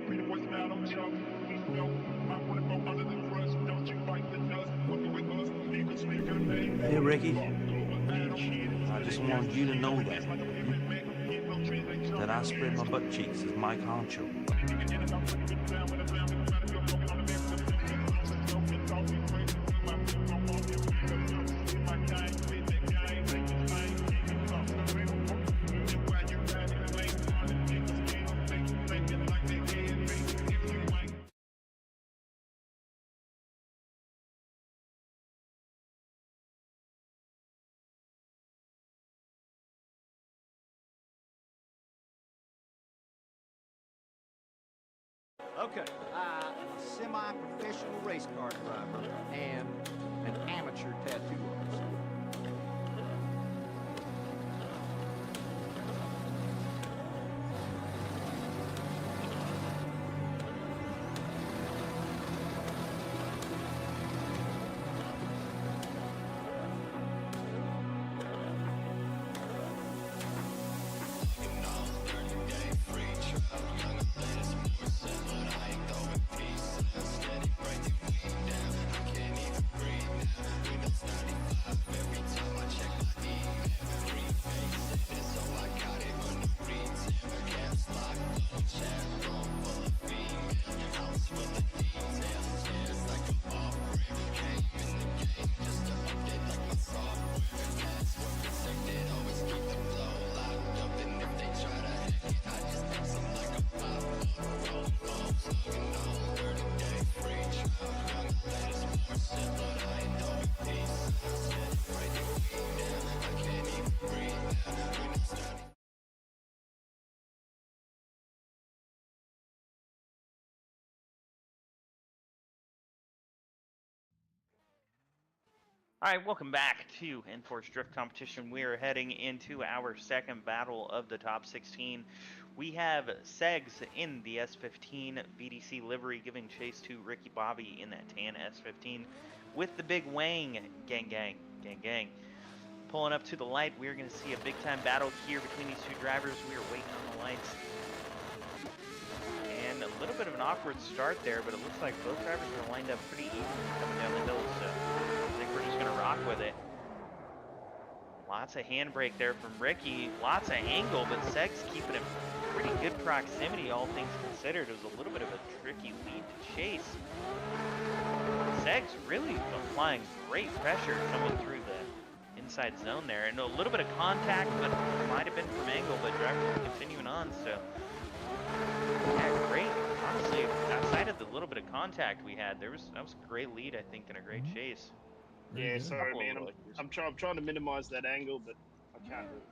Hey Ricky, I just wanted you to know that I spread my butt cheeks as Mike Honcho. Okay. I'm a semi-professional race car driver and an amateur tattoo artist. All right, welcome back to Enforced Drift Competition. We are heading into our second battle of the top 16. We have Segs in the S15 BDC livery giving chase to Ricky Bobby in that tan S15 with the big Wang gang. Pulling up to the light, we're going to see a big-time battle here between these two drivers. We are waiting on the lights. And a little bit of an awkward start there, but it looks like both drivers are lined up pretty evenly coming down the hill, so I think we're just going to rock with it. Lots of handbrake there from Ricky, lots of angle, but Seg's keeping him pretty good proximity, all things considered. It was a little bit of a tricky lead to chase. Seg's really applying great pressure coming through the inside zone there, and a little bit of contact, but might have been from angle, but drivers are continuing on, so yeah, great. Honestly, outside of the little bit of contact we had, that was a great lead, I think, and a great chase. Yeah, sorry, man. I'm trying to minimize that angle, but I can't do it.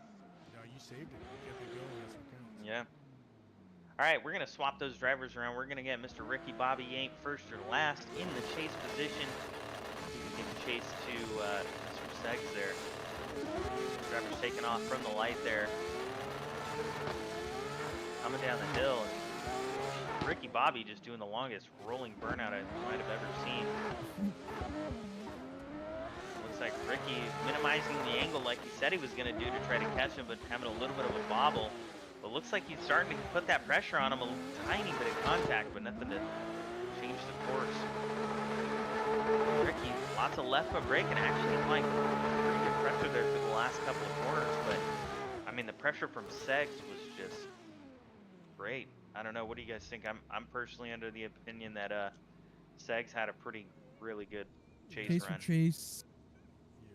No, you saved it. You kept it going. That's what counts. Yeah. All right, we're gonna swap those drivers around. We're gonna get Mr. Ricky Bobby Yank first or last in the chase position. He can give chase to Mr. Seggs there. Driver's taking off from the light there. Coming down the hill. Ricky Bobby just doing the longest rolling burnout I might have ever seen. Looks like Ricky minimizing the angle like he said he was going to do to try to catch him, but having a little bit of a bobble. But looks like he's starting to put that pressure on him, a tiny bit of contact, but nothing to change the course. Ricky, lots of left foot brake and actually applying pretty good pressure there for the last couple of corners, but I mean the pressure from Seggs was just great. I don't know. What do you guys think? I'm personally under the opinion that Seggs had a really good chase run. Chase.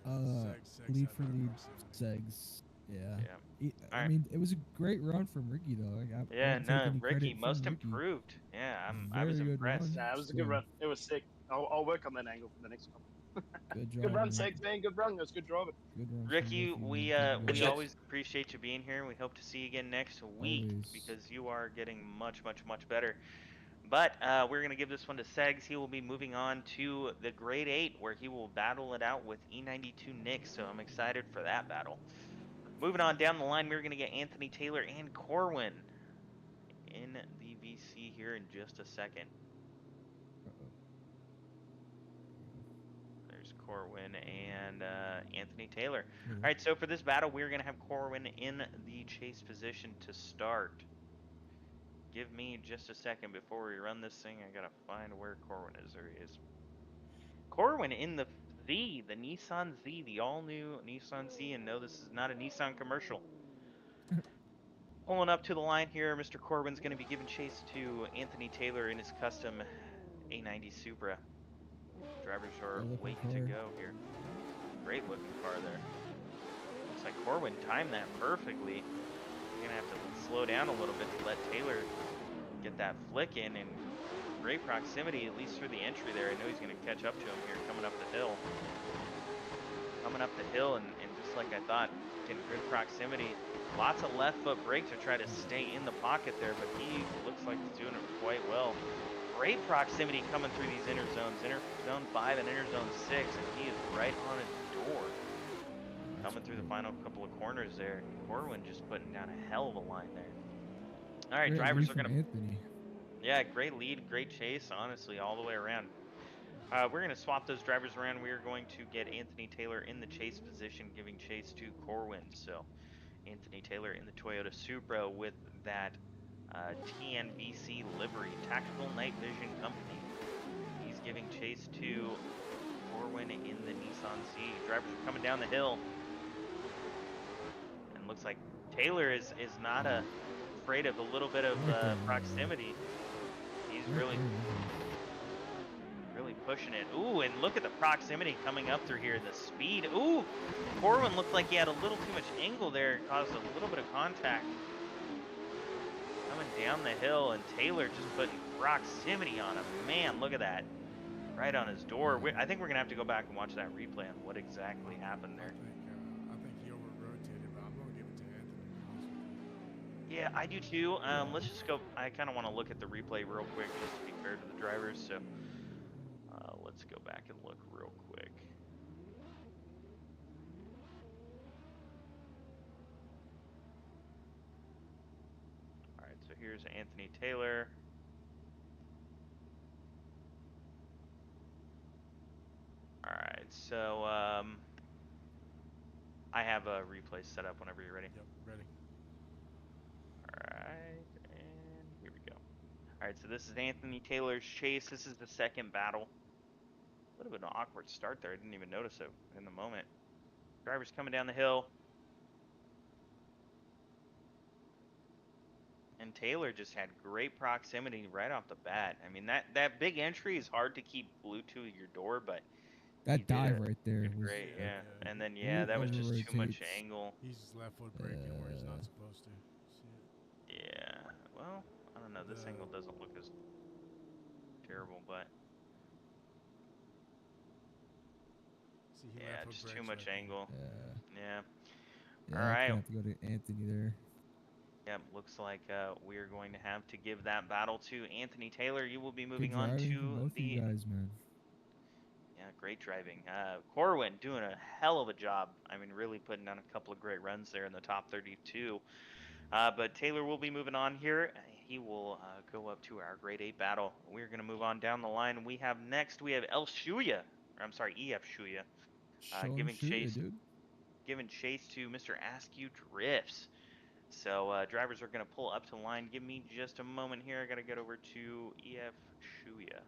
Seggs Lead for had lead. impressive. Seggs. Yeah. Yeah. I mean, it was a great run from Ricky though. Yeah. No, Ricky most improved. Yeah, I was impressed. Nah, it was a good run. It was sick. I'll work on that angle for the next one. Good job. Good run, Segs, man. Good run. That was good driving. Good run. Ricky, we always appreciate you being here. We hope to see you again next week because you are getting much better. But we're going to give this one to Seggs. He will be moving on to the Grade 8 where he will battle it out with E92 Nick. So I'm excited for that battle. Moving on down the line, we're going to get Anthony Taylor and Corwin in the VC here in just a second. There's Corwin and Anthony Taylor. All right, so for this battle, we're going to have Corwin in the chase position to start. Give me just a second before we run this thing. I gotta find where Corwin is. There he is. Corwin in the Z, the Nissan Z, the all-new Nissan Z, and no, this is not a Nissan commercial. Pulling up to the line here, Mr. Corwin's going to be giving chase to Anthony Taylor in his custom A90 Supra. Drivers are waiting to go here. Great looking car there. Looks like Corwin timed that perfectly. You're going to have to slow down a little bit to let Taylor get that flick in, and great proximity, at least through the entry there. I know he's going to catch up to him here coming up the hill. And just like I thought, getting good proximity. Lots of left foot brake to try to stay in the pocket there, but he looks like he's doing it quite well. Great proximity coming through these inner zones, inner zone 5 and inner zone 6, and he is right on his door. Coming through the final couple of corners there. Corwin just putting down a hell of a line there. All right, drivers are going to... Anthony. Yeah, great lead, great chase, honestly, all the way around. We're going to swap those drivers around. We are going to get Anthony Taylor in the chase position, giving chase to Corwin. So Anthony Taylor in the Toyota Supra with that TNVC livery, Tactical Night Vision Company. He's giving chase to Corwin in the Nissan Z. Drivers are coming down the hill. And looks like Taylor is not afraid of a little bit of proximity. He's really pushing it. Ooh, and look at the proximity coming up through here. The speed. Ooh, Corwin looked like he had a little too much angle there. It caused a little bit of contact. Coming down the hill, and Taylor just putting proximity on him. Man, look at that. Right on his door. I think we're going to have to go back and watch that replay on what exactly happened there. I think he over-rotated, but I'm going to give it to Anthony. Yeah, I do too. Let's just go. I kind of want to look at the replay real quick just to be fair to the drivers. So let's go back and look real quick. All right, so here's Anthony Taylor. All right, so I have a replay set up whenever you're ready. Yep, ready. Alright, and here we go. Alright, so this is Anthony Taylor's chase. This is the second battle. A little bit of an awkward start there. I didn't even notice it in the moment. Driver's coming down the hill. And Taylor just had great proximity right off the bat. I mean, that big entry is hard to keep glued to your door, but that dive right there was great, yeah. And then, yeah, that was just too much angle. He's just left foot braking where he's not supposed to. Yeah, well, I don't know. This angle doesn't look as terrible, but yeah, just too much angle. Yeah. All right. Have to go to Anthony there. Yep, looks like we are going to have to give that battle to Anthony Taylor. You will be moving on to both the... you guys, man. Yeah, great driving. Corwin doing a hell of a job. I mean, really putting down a couple of great runs there in the top 32. But Taylor will be moving on here. He will go up to our grade 8 battle. We're going to move on down the line. We have EF Shuya. Giving chase to Mr. Askew Drifts. So drivers are going to pull up to the line. Give me just a moment here. I got to get over to EF Shuya.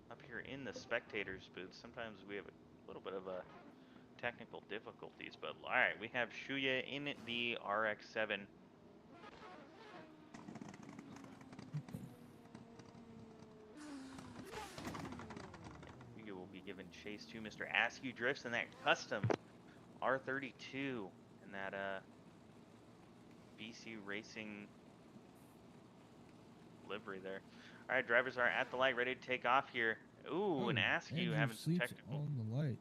Up here in the spectators booth, sometimes we have a little bit of technical difficulties, but all right, we have Shuya in the RX-7. We will be giving chase to Mr. Askew Drifts in that custom R32 and that BC Racing livery there. All right, drivers are at the light, ready to take off here. Ooh, and Askew having some technical. On the light.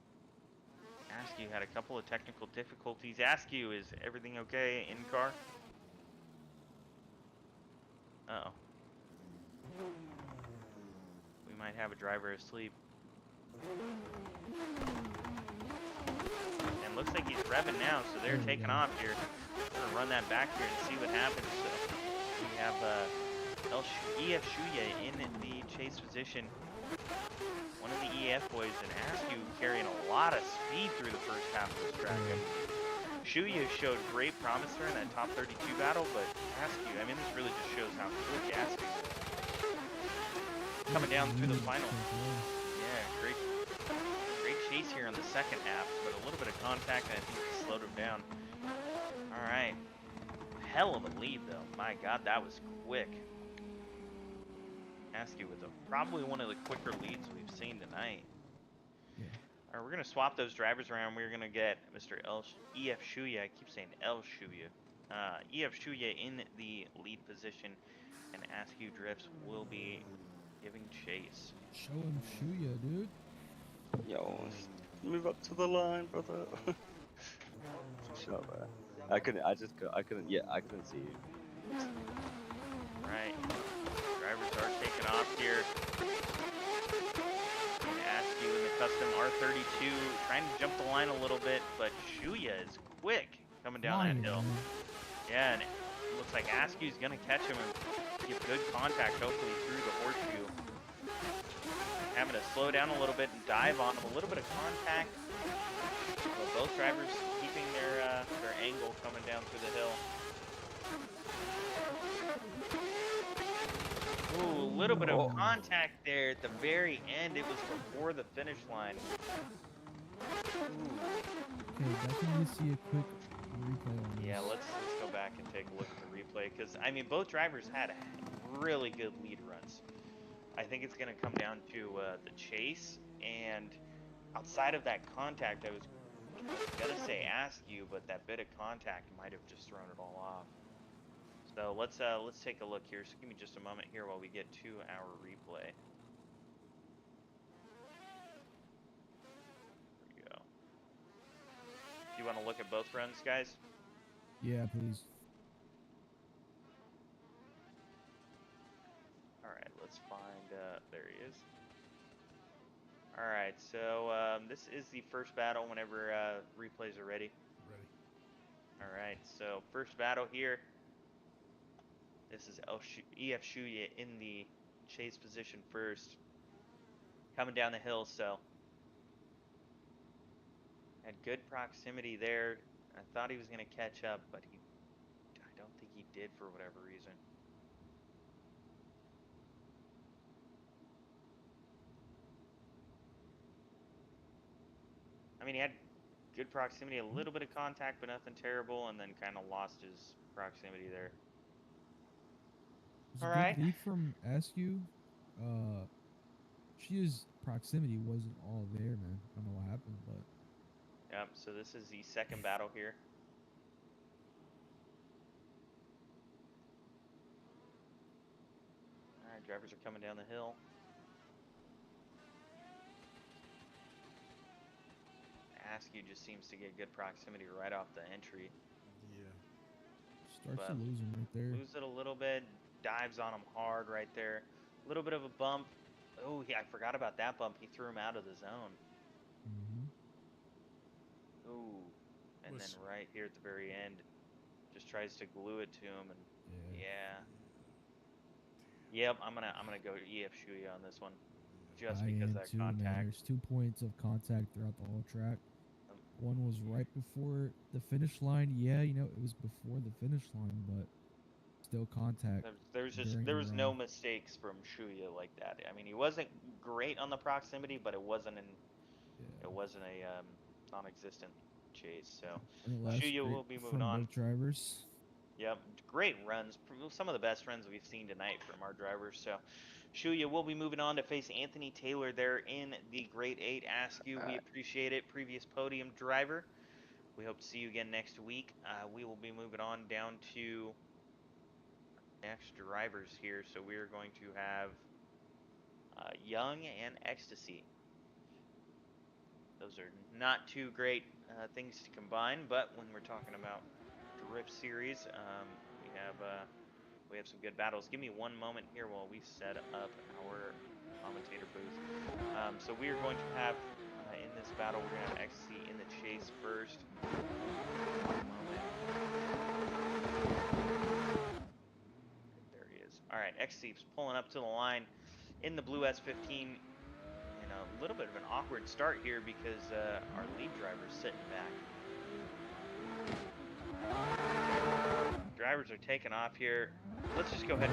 Askew had a couple of technical difficulties. Askew, is everything okay in car? Uh-oh. We might have a driver asleep. And looks like he's revving now, so they're taking off here. We're going to run that back here and see what happens. So we have EF Shuya in the chase position. One of the EF boys, and Askew carrying a lot of speed through the first half of this track. And Shuya showed great promise there in that top 32 battle, but Askew, I mean, this really just shows how quick Askew is. Coming down through the final. Yeah, great chase here in the second half, but a little bit of contact, and I think he slowed him down. All right. Hell of a lead, though. My God, that was quick. Askew with probably one of the quicker leads we've seen tonight. Yeah. All right, we're going to swap those drivers around. We're going to get Mr. EF Shuya. I keep saying El Shuya. EF Shuya in the lead position, and Askew Drifts will be giving chase. Show him Shuya, dude. Yo, move up to the line, brother. Shut up. I couldn't see you. Right. Drivers are taking off here. And Askew in the custom R32 trying to jump the line a little bit, but Shuya is quick coming down that hill. Yeah, and it looks like Askew's gonna catch him and give good contact, hopefully through the horseshoe. Having to slow down a little bit and dive on him. A little bit of contact. But both drivers keeping their angle coming down through the hill. Ooh, a little bit of contact there at the very end. It was before the finish line. Okay, definitely see a quick replay on this. Yeah, let's go back and take a look at the replay, because I mean both drivers had really good lead runs. I think it's going to come down to the chase, and outside of that contact, I was gonna say Askew, but that bit of contact might have just thrown it all off. So let's take a look here. So give me just a moment here while we get to our replay. There we go. Do you want to look at both runs, guys? Yeah, please. All right, let's find. There he is. All right, so this is the first battle. Whenever replays are ready. Ready. All right, so first battle here. This is EF Shuya in the chase position first. Coming down the hill, so. Had good proximity there. I thought he was going to catch up, but I don't think he did for whatever reason. I mean, he had good proximity, a little bit of contact, but nothing terrible, and then kind of lost his proximity there. It was All a right. good lead from Askew. Shuya's proximity wasn't all there, man. I don't know what happened, but. Yep, so this is the second battle here. All right, drivers are coming down the hill. Askew just seems to get good proximity right off the entry. Yeah. Starts to lose him right there. Lose it a little bit, dives on him hard right there. A little bit of a bump. Oh, yeah, I forgot about that bump. He threw him out of the zone. Ooh, and then right here at the very end, just tries to glue it to him, and yeah. Yep, I'm gonna go EF Shuya on this one, just because of that too, contact. Man. There's 2 points of contact throughout the whole track. One was right before the finish line. Yeah, you know, it was before the finish line, but still contact. There was no mistakes from Shuya like that. I mean, he wasn't great on the proximity, but it wasn't a non-existent chase. So Shuya will be moving on. Both drivers. Yep, great runs. Some of the best runs we've seen tonight from our drivers. So Shuya will be moving on to face Anthony Taylor there in the Grade 8 Askew. We appreciate it. Previous podium driver. We hope to see you again next week. We will be moving on down to next drivers here. So we are going to have Young and Ecstasy. Those are not too great things to combine, but when we're talking about Drift Series, we have some good battles. Give me one moment here while we set up our commentator booth. So we are going to have in this battle, we're going to have Ecstasy in the chase first. One moment. There he is. All right, Exceed's pulling up to the line in the blue S15. And a little bit of an awkward start here because our lead driver's sitting back. Drivers are taking off here. Let's just go ahead.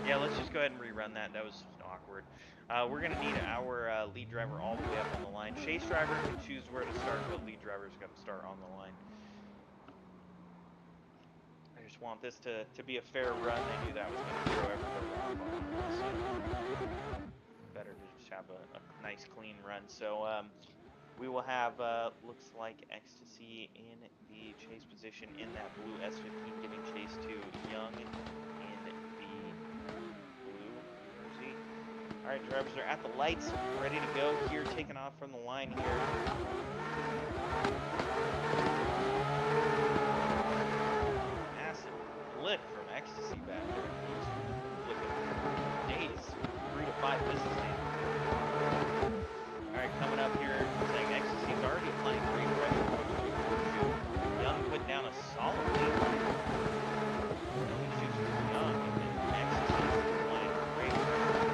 Yeah, let's just go ahead and rerun that. That was awkward. We're gonna need our lead driver all the way up on the line. Chase driver can choose where to start, but lead driver's got to start on the line. I just want this to be a fair run. They knew that was gonna throw everybody off. So better to just have a nice clean run. So we will have looks like Ecstasy in the chase position in that blue S15, giving chase to Young in the blue jersey. All right, drivers are at the lights, ready to go here, taking off from the line here. Massive lick from Ecstasy back there. He's looking days, 3 to 5 business days. All right, coming up here, saying Ecstasy's already applying green pressure. Young put down a solid lead. Shoots for Young, and then Ecstasy applying great pressure.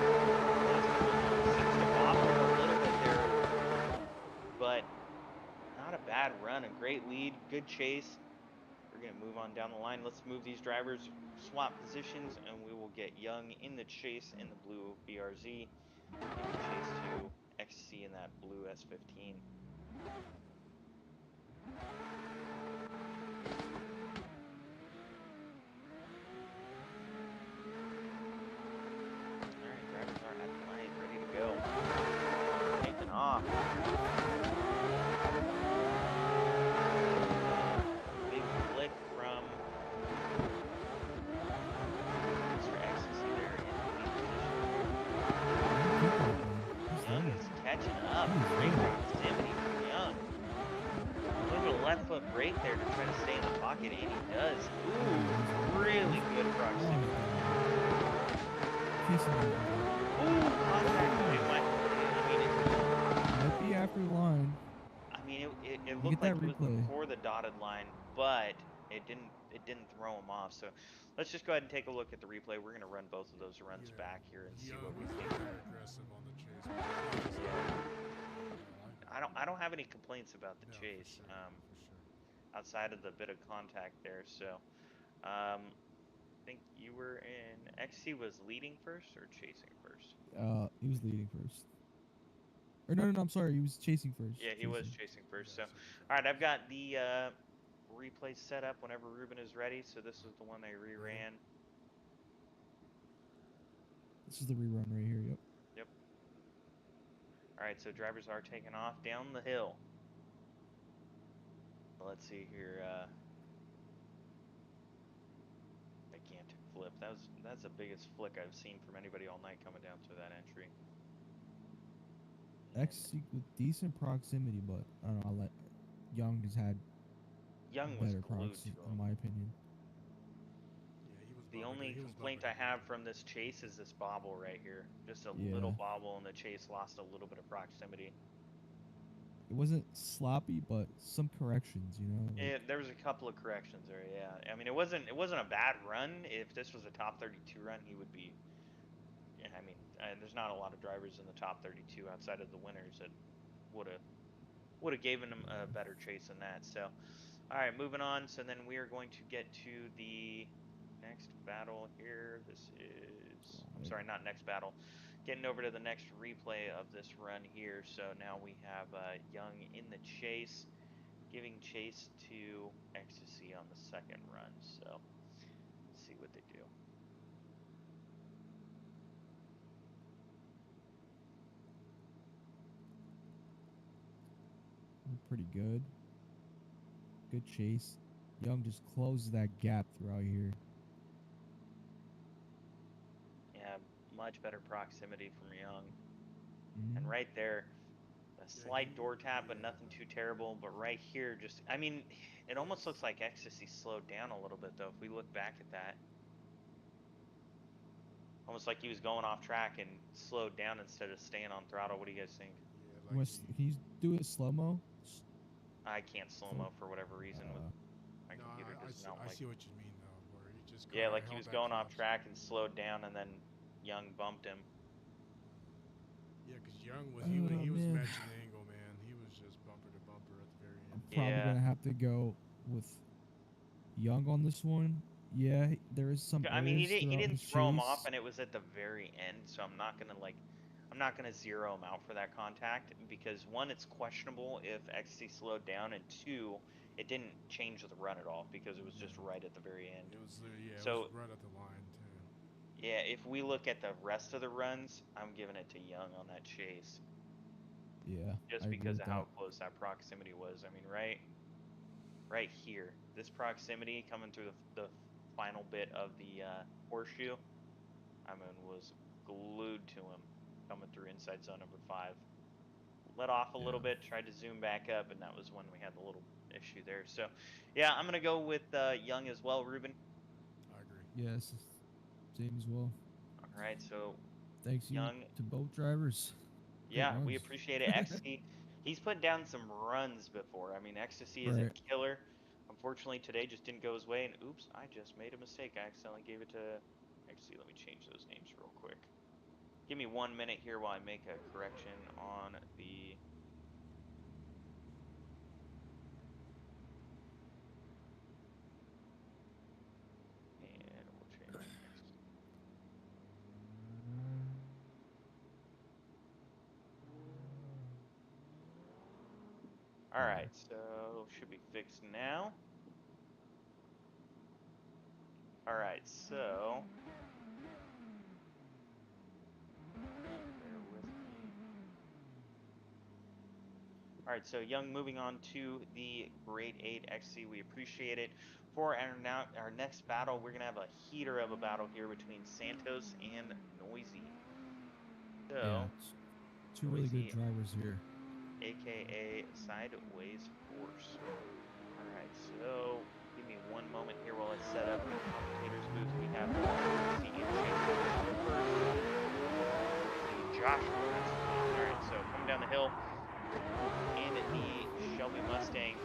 Seems to bobble a little bit there, but not a bad run. A great lead, good chase. We're gonna move on down the line. Let's move these drivers, swap positions, and we will get Young in the chase in the blue BRZ, giving chase to Ecstasy in that blue S15. Alright, drivers are at the line, ready to go. Taking off. Big flick from Mr. Ecstasy there in the lead position. Young is catching up. Great proximity from Young. A little bit of left foot brake there to try to stay in the pocket, and he does. Ooh, really good proximity. Ooh, contact. It might, Might be after the line. I mean, it looked like it was before the dotted line, but it didn't throw him off. So let's just go ahead and take a look at the replay. We're gonna run both of those runs back here and see what we think. Aggressive on the chase. I don't have any complaints about the chase, For sure. outside of the bit of contact there. So, I think you were in XC was leading first or chasing first? He was leading first. Or no, I'm sorry, he was chasing first. Yeah, he was chasing first. So, all right, I've got the replay set up whenever Ruben is ready. So this is the one they reran. This is the rerun right here. Yep. Yep. All right, so drivers are taking off down the hill. Let's see here. Gigantic flip. That's the biggest flick I've seen from anybody all night coming down through that entry. X with decent proximity, but I don't know. I'll let Young has had Young was better glued to proximity, him. in my opinion. The only complaint I have from this chase is this bobble right here. Just a little bobble, and the chase lost a little bit of proximity. It wasn't sloppy, but some corrections, you know. Like, there was a couple of corrections there. Yeah, I mean, it wasn't a bad run. If this was a top 32 run, he would be. I mean, there's not a lot of drivers in the top 32 outside of the winners that would have given him a better chase than that. So, all right, moving on. So then we are going to get to the next battle here. This is, I'm sorry, not next battle. Getting over to the next replay of this run here. So now we have Young in the chase, giving chase to Ecstasy on the second run. So let's see what they do. Pretty good. Good chase. Young just closes that gap throughout here. Yeah, much better proximity from Young. Mm-hmm. And right there, a slight door tap, but nothing too terrible. But right here, just, I mean, it almost looks like Ecstasy slowed down a little bit, though, if we look back at that. Almost like he was going off track and slowed down instead of staying on throttle. What do you guys think? Yeah, like Can you do it slow-mo? I can't slow-mo for whatever reason. With my computer does not like. I see what you mean, though, where he just Yeah, like he was going off track and slowed down, and then Young bumped him. Yeah, because Young was he was matching the angle, man. He was just bumper to bumper at the very end. probably Yeah. gonna have to go with Young on this one. Yeah, there is some I mean, he errors didn't he throughout didn't his throw him off, chase. and it was at the very end, so I'm not gonna zero him out for that contact because one, it's questionable if XC slowed down, and two, it didn't change the run at all because it was just right at the very end. It was it was So right at the line too. yeah, if we look at the rest of the runs, I'm giving it to Young on that chase Yeah, I just agree because with of how that. close that proximity was. I mean, right here, this proximity coming through the final bit of the horseshoe, I mean, was glued to him coming through inside zone number 5. Let off a little Yeah. bit, tried to zoom back up, and that was when we had the little issue there. So, yeah, I'm gonna go with Young as well, Ruben. I agree. Yes, same as well. All right, so Thanks you Young, to both drivers. Good yeah, we runs. appreciate it. Ecstasy, he's put down some runs before. I mean, Ecstasy is a Right. killer. Unfortunately, today just didn't go his way, and oops, I just made a mistake. I accidentally gave it to Ecstasy. Let me change those names real quick. Give me 1 minute here while I make a correction on the. And we'll change next. All right, so should be fixed now. All right, so bear with me. All right, so Young, moving on to the grade 8 XC, we appreciate it. For our next battle, we're gonna have a heater of a battle here between Santos and Noisy. Yeah, So two really good Noisy, drivers here. aka Sideways Force. All right, so give me 1 moment here while I set up the commentator's booth. We have Noisy in chase position first. The Joshua. All right, so coming down the hill. And the Shelby Mustang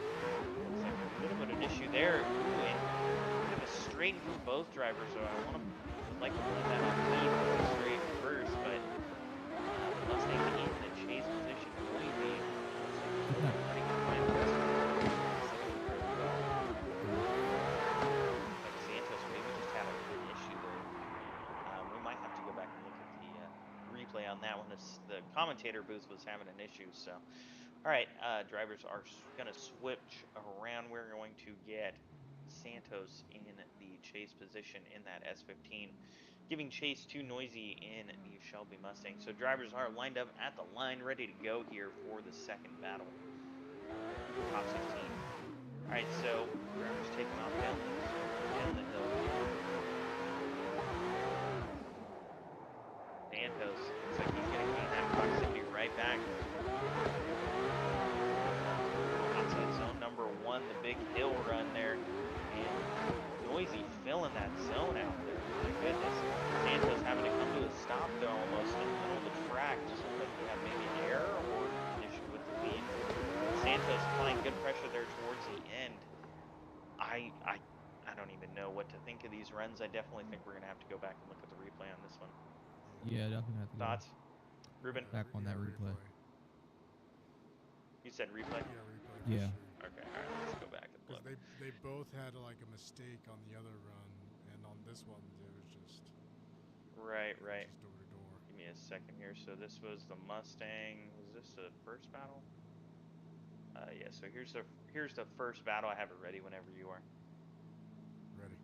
looks like a bit of an issue there. Ooh, and a bit of a straighten for both drivers. So would like to blame that on me for the straight first, but the Mustang in the chase position, Noisy. Looks like both running behind the rest of the very well. Like Santos maybe just had an issue there. We might have to go back and look at the replay on that one. The commentator booth was having an issue, so. All right, drivers are going to switch around. We're going to get Santos in the chase position in that S15, giving chase to Noisy in the Shelby Mustang. So drivers are lined up at the line, ready to go here for the second battle. Top 16. All right, so drivers taking off down the hill. Santos looks like he's going to gain that proximity right back. Outside zone number 1, the big hill run there, and Noisy filling that zone out there. My goodness, Santos having to come to a stop though, almost in the middle of the track. Just looked like he had maybe an error or an issue with the lead. Santos applying good pressure there towards the end. I don't even know what to think of these runs. I definitely think we're gonna have to go back and look at the replay on this one. Yeah, definitely have to go Thoughts, Ruben? back on that replay. You said replay? Yeah, replay. Yeah. Sure. Okay, all right, let's go back and Because look. they both had like a mistake on the other run, and on this one it was just Right. just door to door. Give me a second here. So this was the Mustang. Was this the first battle? Yeah. So here's the first battle. I have it ready whenever you are. Ready.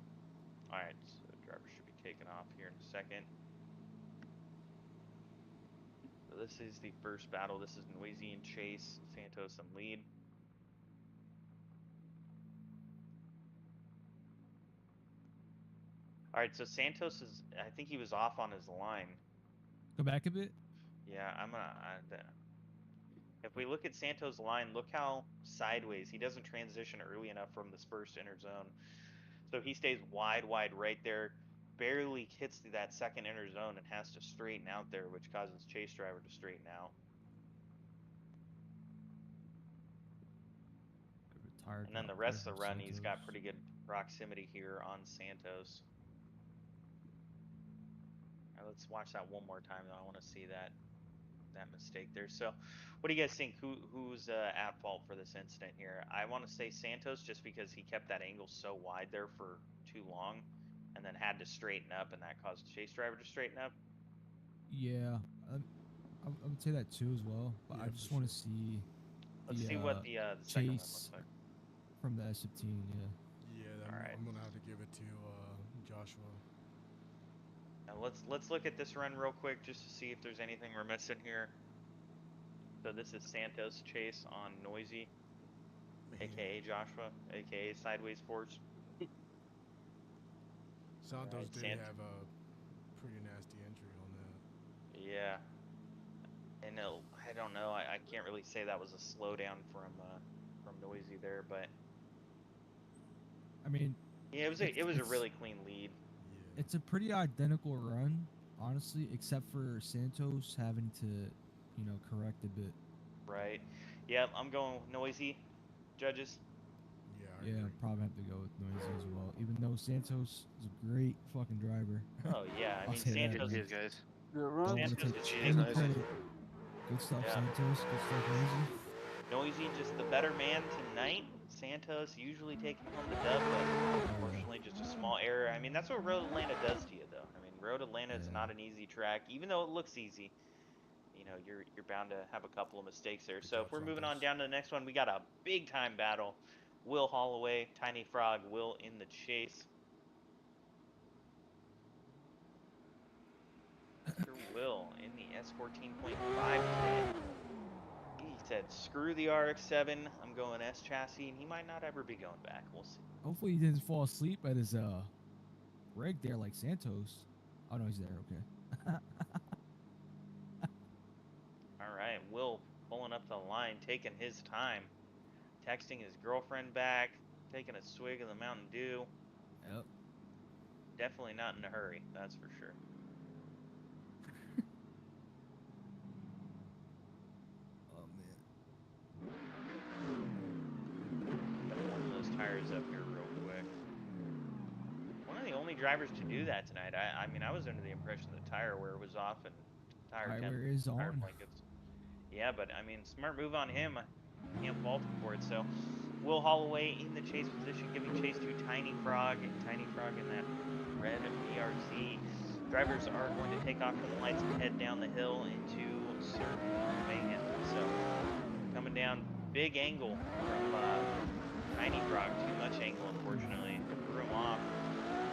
All right. So the driver should be taking off here in a second. So this is the first battle. This is Noisy and Chase, Santos and lead. All right. So Santos is. I think he was off on his line. Go back a bit. Yeah. If we look at Santos' line, look how sideways he doesn't transition early enough from this first inner zone. So he stays wide right there, barely hits that second inner zone and has to straighten out there, which causes chase driver to straighten out. And then the rest of the run, he's got pretty good proximity here on Santos. All right, let's watch that one more time, though. I want to see that. that mistake there. So, what do you guys think? Who's at fault for this incident here? I want to say Santos, just because he kept that angle so wide there for too long, and then had to straighten up, and that caused the chase driver to straighten up. Yeah, I would say that too as well. But Yeah, I just for want to sure. see Let's see what the second one looks chase like. from the S15. Yeah. Yeah, All right. I'm gonna have to give it to Joshua. Now let's look at this run real quick just to see if there's anything we're missing here. So this is Santos chase on Noisy, Man, aka Joshua, aka Sideways Force. Santos Alright, did have a pretty nasty entry on that. Yeah, and I don't know. I can't really say that was a slowdown from Noisy there, but I mean, yeah, it was a really clean lead. Yeah. it's a pretty identical run, honestly, except for Santos having to, correct a bit. Right. Yep, I'm going with Noisy. Judges. Yeah, I Yeah, agree. probably have to go with Noisy as well. Even though Santos is a great fucking driver. Oh yeah, I I'll mean say that. Santos. Like, guys. Good don't run. want to Santos take is any just credit. Good stuff, yeah. Santos. Good stuff, Noisy. Noisy, just the better man tonight. Santos usually taking home the dub, but unfortunately, just a small error. I mean, that's what Road Atlanta does to you, though. I mean, Road Atlanta is Yeah. not an easy track, even though it looks easy. You're bound to have a couple of mistakes there. Good So job, if we're moving on Santos. down to the next one, we got a big time battle. Will Holloway, Tiny Frog, Will in the chase. Mr. Will in the S14.5 kit. He said, "Screw the RX-7. I'm going S chassis," and he might not ever be going back. We'll see. Hopefully he didn't fall asleep at his rig there like Santos. Oh no, he's there. Okay. All right, Will pulling up the line, taking his time, texting his girlfriend back, taking a swig of the Mountain Dew. Yep. Definitely not in a hurry, that's for sure. Oh man. Gotta warm those tires up here real quick. One of the only drivers to do that tonight. I mean, I was under the impression the tire wear was off and tire temp, Tyler is tire on. blankets. Yeah, but I mean, smart move on him. I can't fault him for it. So, Will Holloway in the chase position, giving chase to Tiny Frog. Tiny Frog in that red BRZ. Drivers are going to take off from the lights and head down the hill into Sir Mayhem. So, coming down, big angle from Tiny Frog. Too much angle, unfortunately. Threw him off.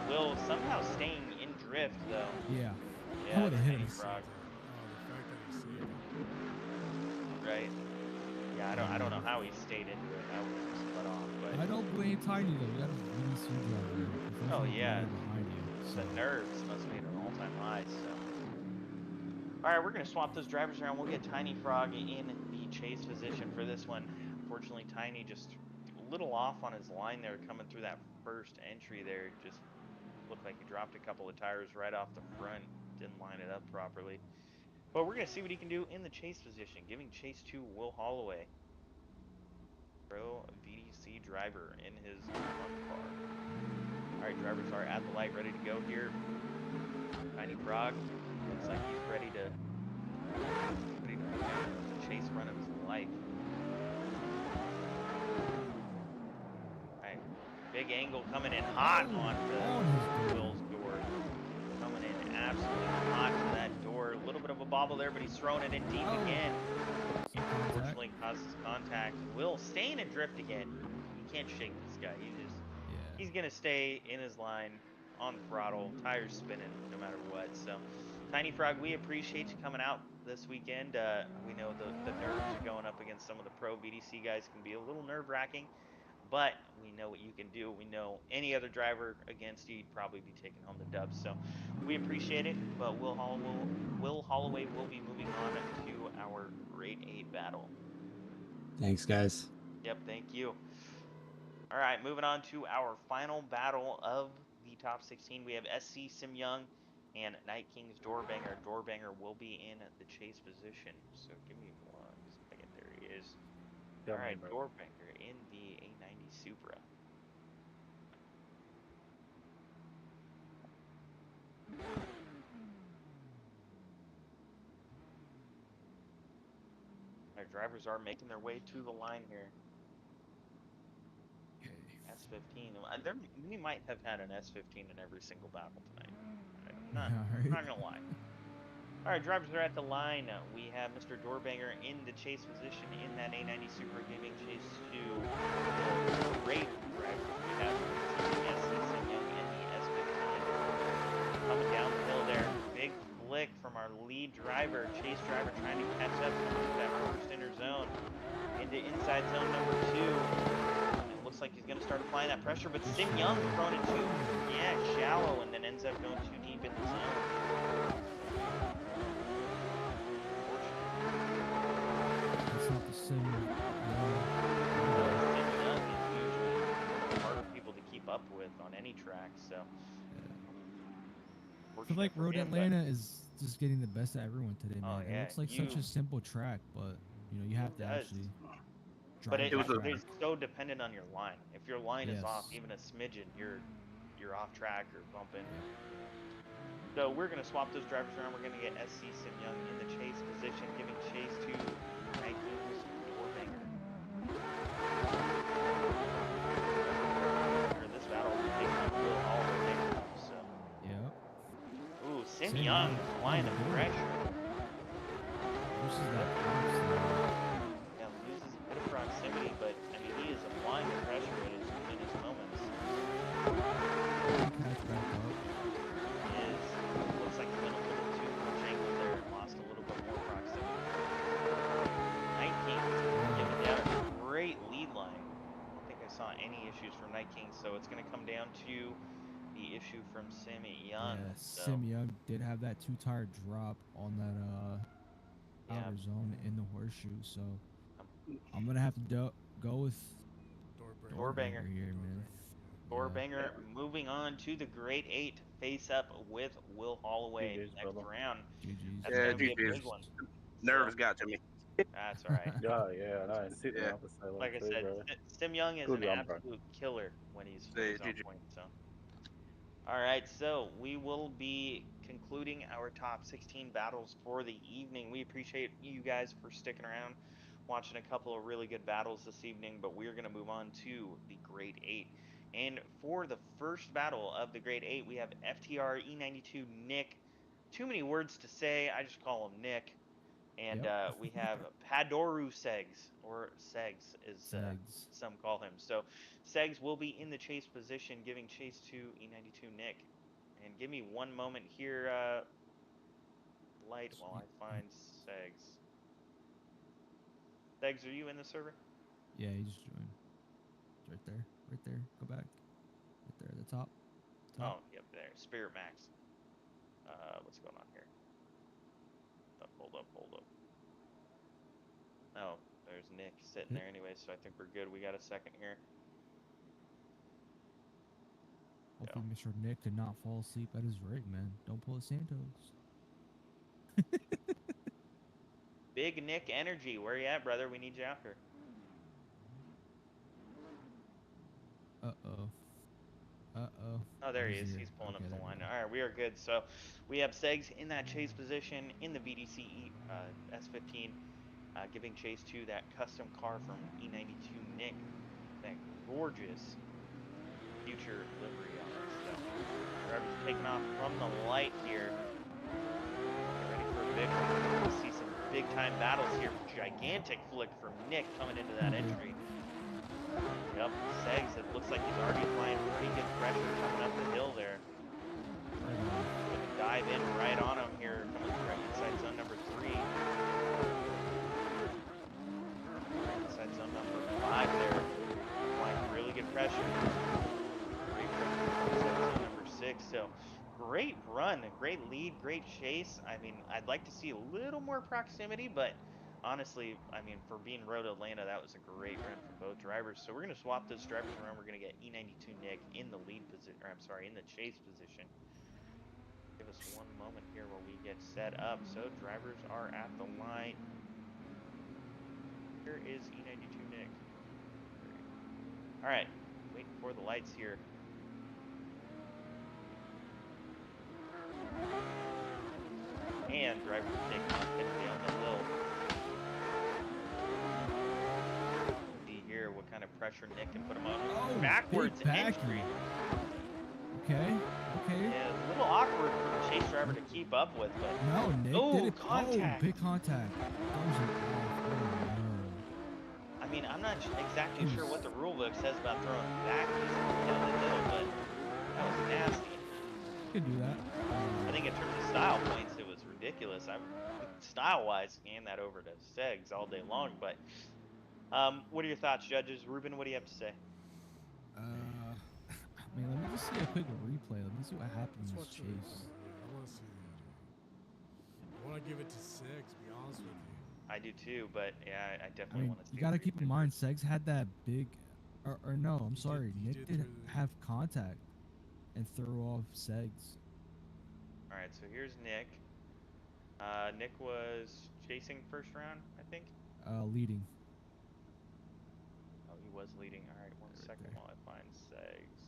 Will somehow staying in drift, though. Yeah. I Yeah, would have hit Tiny him. Frog. The fact that he saved it. Right. Yeah, I don't know how he stayed into it. I would have split off, but I don't blame Tiny though. You got his VDC driver. oh yeah, Behind you. the nerves must be at an all-time high. So, all right, we're gonna swap those drivers around. We'll get Tiny Frog in the chase position for this one. Unfortunately, Tiny just a little off on his line there, coming through that first entry there. Just looked like he dropped a couple of tires right off the front. Didn't line it up properly. But we're gonna see what he can do in the chase position, giving chase to Will Holloway. Pro VDC driver in his front car. Alright, drivers are at the light, ready to go here. Tiny Frog looks like he's ready to the chase run of his life. Alright, big angle coming in hot onto Will's door. Coming in absolutely hot to that door. A little bit of a bobble there, but he's throwing it in deep again. Unfortunately causes contact. Will staying in drift again. You can't shake this guy. He's gonna stay in his line on throttle, tires spinning no matter what. So, Tiny Frog, we appreciate you coming out this weekend. We know the nerves of going up against some of the pro VDC guys can be a little nerve-wracking, but we know what you can do. We know any other driver against you, you'd probably be taking home the dub. So, we appreciate it. But Will Holloway will be moving on to our Grade 8 battle. Thanks, guys. Yep, thank you. All right, moving on to our final battle of the top 16. We have SC Sim Young and Night King's Doorbanger. Doorbanger will be in the chase position. So give me 1 second. There he is. All right, Doorbanger in the A90 Supra. Our drivers are making their way to the line here. Okay. S15. We might have had an S15 in every single battle tonight. I'm Yeah, not right. gonna lie. All right, drivers are at the line. We have Mr. Doorbanger in the chase position in that A90 Super, giving chase to the great driver. We have TCS Young in the S15. Coming down the hill there. Big flick from our lead driver, chase driver, trying to catch up to that first inner zone into inside zone number 2. It looks like he's going to start applying that pressure, but Sim Young thrown it too, shallow, and then ends up going too deep in the zone. It's not the same. Sim Young is usually one of the harder people to keep up with on any track, so. I feel like Road Atlanta is just getting the best of everyone today, man. It looks like such a simple track, but you have to actually But drive the track. it's so dependent on your line. If your line is off even a smidgen, you're off track or bumping. So we're gonna swap those drivers around. We're gonna get SC Sim Young in the chase position, giving chase to 19's Doorbanger. This battle will be taking up Will Hall. So. Yep. Ooh, Sim Young applying the pressure. Loses that Yeah, loses a bit of proximity, but I mean he is applying the pressure in his moments. Catch back up. Looks like he went a little too much angle there and lost a little bit more proximity. 19 giving down a great lead line. I don't think I saw any issues from Night King, so it's going to come down to the issue from Sim Young. Yeah, Sim Young did have that 2-tire drop on that outer zone in the horseshoe, so I'm gonna have to go with Doorbanger here, man. Doorbanger moving on to the grade 8 face up with Will Holloway next round. GG's. That's gonna be a big one. Nerves got to me. That's all right. Yeah, nice. Yeah. Like I said, Sim Young is an absolute killer when he's on point. So, all right, so we will be concluding our top 16 battles for the evening. We appreciate you guys for sticking around, watching a couple of really good battles this evening. But we're gonna move on to the grade 8, and for the first battle of the grade 8, we have FTR E92 Nick. Too many words to say. I just call him Nick. And we have Padoru Segs, or Segs as some call him. So Segs will be in the chase position, giving chase to E92 Nick. And give me one moment here, Light, while I find Segs. Segs, are you in the server? Yeah, he just joined. It's right there. Right there. Go back. Right there at the top. Oh, yep, there. Spirit Max. What's going on here? Hold up. Oh, there's Nick sitting there anyway, so I think we're good. We got a second here. Hopefully Mr. Nick did not fall asleep at his rig, man. Don't pull a Santos. Big Nick energy. Where you at, brother? We need you out here. Oh, there he is. He's pulling up the line. All right, we are good. So we have Segs in that chase position in the BDC S15, giving chase to that custom car from E92 Nick. That gorgeous future livery on it. So driver's taking off from the light here. Get ready for a big one. We'll see some big time battles here. Gigantic flick from Nick coming into that entry. Yep, Segs, it looks like he's already applying pretty good pressure coming up the hill there. Gonna dive in right on him here, coming through inside zone number 3. Inside zone number 5 there. Applying really good pressure. Great pressure inside zone number 6. So great run, great lead, great chase. I mean, I'd like to see a little more proximity, but honestly, I mean, for being Road Atlanta, that was a great run from both drivers. So we're going to swap those drivers around. We're going to get E92 Nick in the lead position, or I'm sorry, in the chase position. Give us one moment here while we get set up. So drivers are at the line. Here is E92 Nick. All right, waiting for the lights here. And drivers taking off down the hill. pressure Nick and put him on Oh, backwards big backy. entry. Okay. Yeah, a little awkward for the chase driver to keep up with, but No, Nick oh, did it. contact. Oh, big contact. Those are off. Oh, no. I mean, I'm not exactly sure what the rule book says about throwing backies down the hill, but that was nasty. You can do that. I think in terms of style points, it was ridiculous. I'm style-wise, hand that over to Segs all day long. But what are your thoughts, judges? Ruben, what do you have to say? Man, let me just see a quick replay. Let me see what happened in this chase. Yeah, I want to see that. I want to give it to Six, to be honest with you. I do too, but yeah, I definitely want to see. You got to keep in mind, Segs had that big, or no, I'm sorry, Nick did have contact and throw off Segs. All right, so here's Nick. Nick was chasing first round, I think. Leading. Oh, he was leading. All right, one second while I find Segs.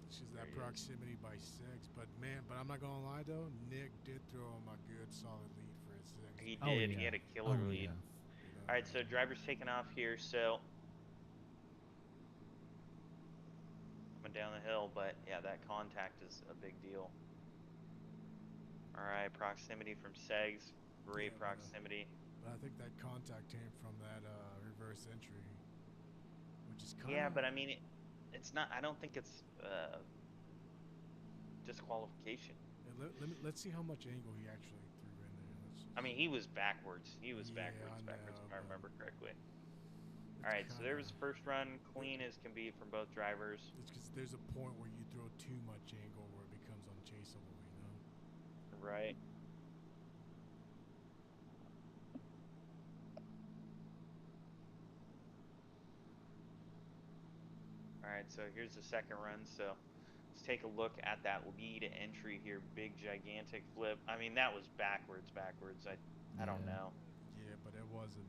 It's just that proximity by Six, but I'm not gonna lie though, Nick did throw him a good solid lead for his Six. He did. He had a killer lead. Yeah. All right, so driver's taking off here. So coming down the hill, but yeah, that contact is a big deal. All right, proximity from Segs, great proximity. But I think that contact came from that reverse entry, which is kind of... Yeah, but I mean, it's not. I don't think it's disqualification. Yeah, let's see how much angle he actually threw in there. I mean, he was backwards. He was backwards, if I remember correctly. All right, so there was the first run, clean as can be from both drivers. It's because there's a point where you throw too much angle where it becomes unchaseable, you know? Right. All right, so here's the second run. So let's take a look at that lead entry here. Big, gigantic flip. I mean, that was backwards. I don't know. Yeah, but it wasn't.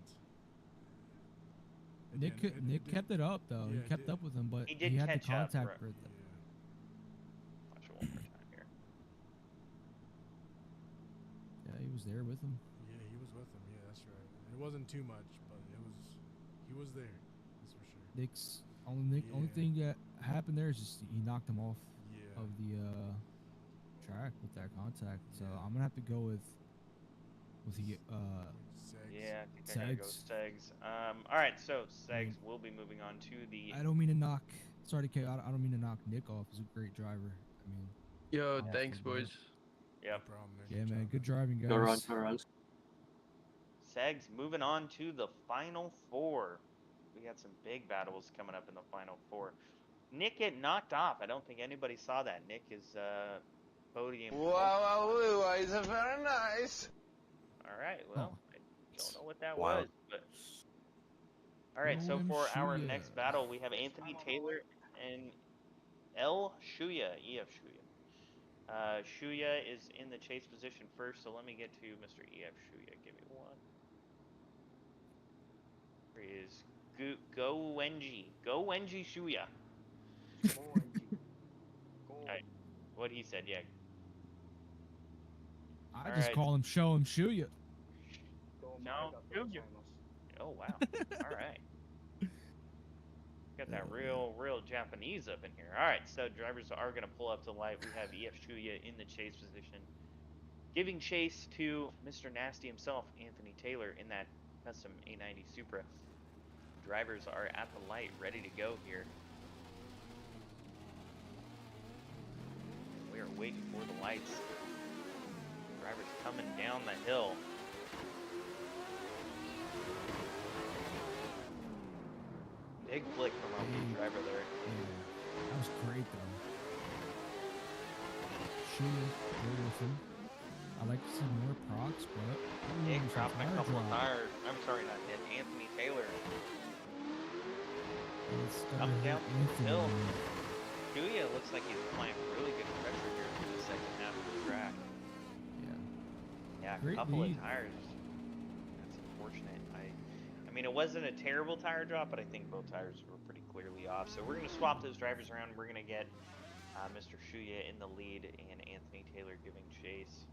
Nick kept it up though. Yeah, he kept up with him, but he did had the catch up, contact right. for Yeah. Watch it one more time here. Yeah, he was there with him. Yeah, he was with him. Yeah, that's right. It wasn't too much, but he was there. That's for sure. Nick's only thing that happened there is just he knocked him off of the track with that contact. So I'm gonna have to go with the Segs. Yeah, I think I gotta go Segs. All right, so Segs will be moving on to the. I don't mean to knock. Sorry, K. I don't mean to knock Nick off. He's a great driver. I mean. Yo, thanks, boys. Yep. No problem, Nick. Yeah, man. Good driving, guys. Go run. Segs moving on to the final four. We got some big battles coming up in the final four. Nick get knocked off. I don't think anybody saw that. Nick is podium. Wow, it's very nice. All right, well, I don't know what that Wow. was, but all right. So for our next battle, we have Anthony Taylor and L. Shuya, EF Shuya. Shuya is in the chase position first, so let me get to Mr. EF Shuya. Give me one. Here he is. Go Wenji Shuya. Right. What he said, yeah. I just call him show him shoot you. No, shoot you. Oh wow. All right. Got that real Japanese up in here. All right, so drivers are gonna pull up to the light. We have EF Shuya in the chase position, giving chase to Mr. Nasty himself, Anthony Taylor, in that custom A90 Supra. Drivers are at the light, ready to go here. We are waiting for the lights. Drivers coming down the hill. Big flick from our lead driver there. Yeah, that was great though. Shuya, go with him. I like to see more procs, but Nick dropping a couple of tires. I'm sorry, not Nick. Anthony Taylor. Coming down the hill. Shuya looks like he's applying really good pressure here through the second half of the track. Yeah, a couple of tires. That's unfortunate. I mean, it wasn't a terrible tire drop, but I think both tires were pretty clearly off. So we're going to swap those drivers around. We're going to get Mr. Shuya in the lead and Anthony Taylor giving chase.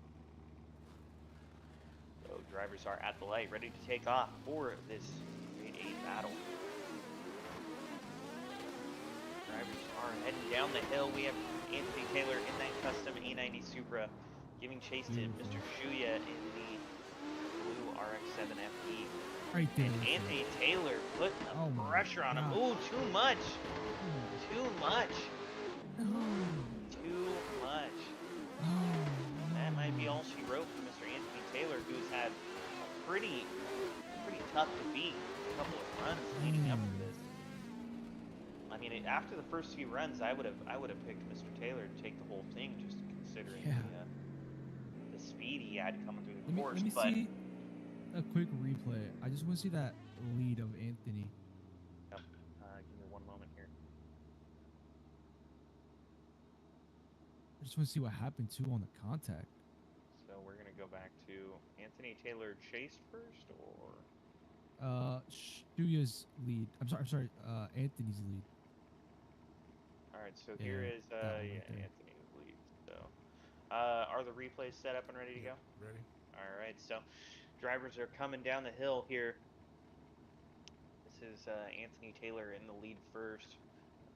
So drivers are at the light, ready to take off for this Grade 8 battle. Drivers are heading down the hill. We have Anthony Taylor in that custom A90 Supra, giving chase to Mr. Shuya in the blue RX-7 FE. Right there. And Anthony Taylor putting the pressure on him. Ooh, too much. Too much. Too much. That might be all she wrote for Mr. Anthony Taylor, who's had a pretty tough defeat a couple of runs leading up to this. I mean, after the first few runs, I would have picked Mr. Taylor to take the whole thing, just considering the speed he had coming through the course. Let me see a quick replay. I just want to see that lead of Anthony. Yep. Give me one moment here. I just want to see what happened too on the contact. So we're gonna go back to Anthony Taylor chased first, or Shuya's lead. I'm sorry. Anthony's lead. All right. So here is Anthony's lead. So are the replays set up and ready to go? Ready. All right. So drivers are coming down the hill here. This is Anthony Taylor in the lead first.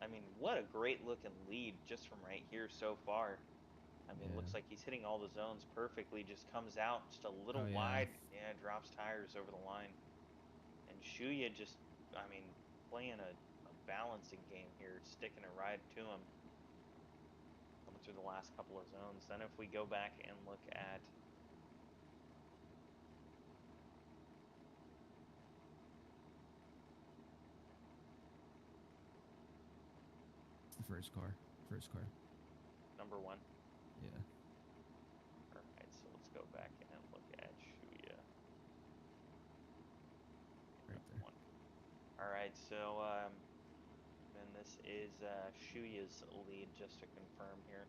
I mean, what a great looking lead just from right here so far. I mean, looks like he's hitting all the zones perfectly. Just comes out just a little wide. Yeah, drops tires over the line. And Shuya just, I mean, playing a balancing game here, sticking a ride to him. Coming through the last couple of zones. Then if we go back and look at the first car. number 1. Yeah. Alright, so let's go back and look at Shuya. Right there. Alright, so then this is Shuya's lead, just to confirm here.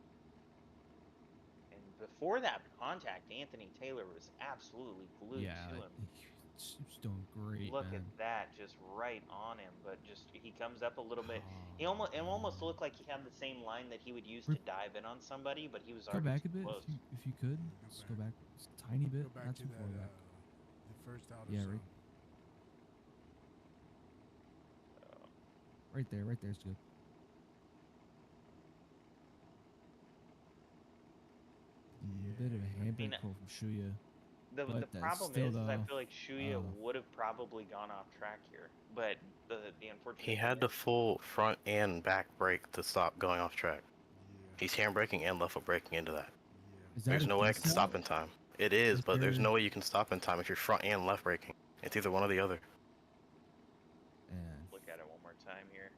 And before that contact, Anthony Taylor was absolutely glued to him. He's doing great. Look at that, just right on him. But just he comes up a little bit. It almost looked like he had the same line that he would use to dive in on somebody, but he was already go back a too bit close. if you could. Just go back just a tiny bit. Go back Not to too far back. the first outer Yeah, zone. Right there is good. A bit of a handbrake pull from Shuya. The problem is I feel like Shuya would have probably gone off track here, but the unfortunate he had the full front and back brake to stop going off track. He's handbraking and left foot braking into that. There's no way I can stop in time. It is, but there's no way you can stop in time if you're front and left braking. It's either one or the other. Look at it one more time here.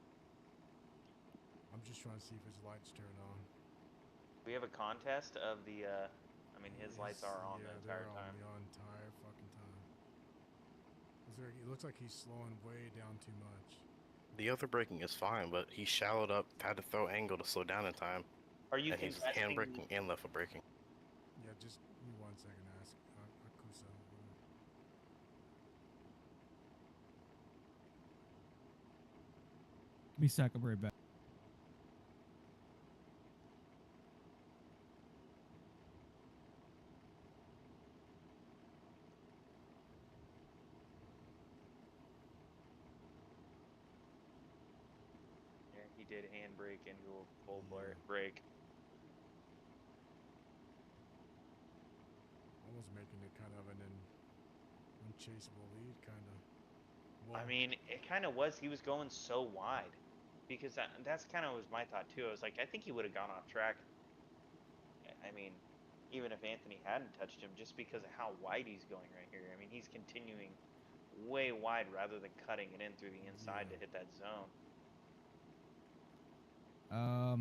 I'm just trying to see if his lights turn on. We have a contest of the I mean, his lights are on the entire time. The entire fucking time. It looks like he's slowing way down too much. The other braking is fine, but he shallowed up, had to throw angle to slow down in time. Are you and he's handbraking and left foot braking. Yeah, just give me 1 second to ask Akusa. Give me a sec, I'll be right back. He did handbrake into a full brake. Almost making it kind of an unchaseable lead, kind of. I mean, it kind of was. He was going so wide. Because that's kind of was my thought, too. I was like, I think he would have gone off track. I mean, even if Anthony hadn't touched him, just because of how wide he's going right here. I mean, he's continuing way wide rather than cutting it in through the inside to hit that zone. I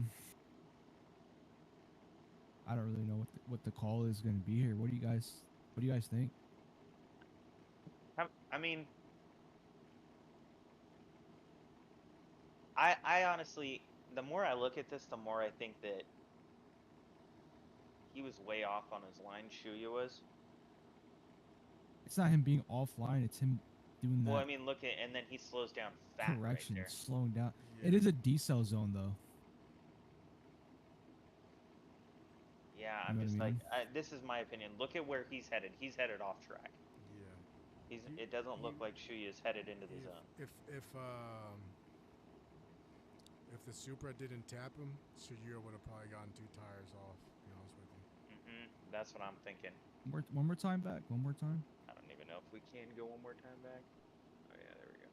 don't really know what the call is going to be here. What do you guys think? I mean, I honestly, the more I look at this, the more I think that he was way off on his line. Shuya was. It's not him being offline. It's him doing that. Well, I mean, look at, and then he slows down fat correction, right there. Slowing down. Yeah. It is a decel zone, though. Yeah, I'm just like, this is my opinion. Look at where he's headed. He's headed off track. Yeah. It doesn't look like Shuya's headed into the zone. If If the Supra didn't tap him, Sugiura would have probably gotten 2 tires off, to be honest with you. That's what I'm thinking. One more time back. One more time. I don't even know if we can go one more time back. Oh yeah, there we go.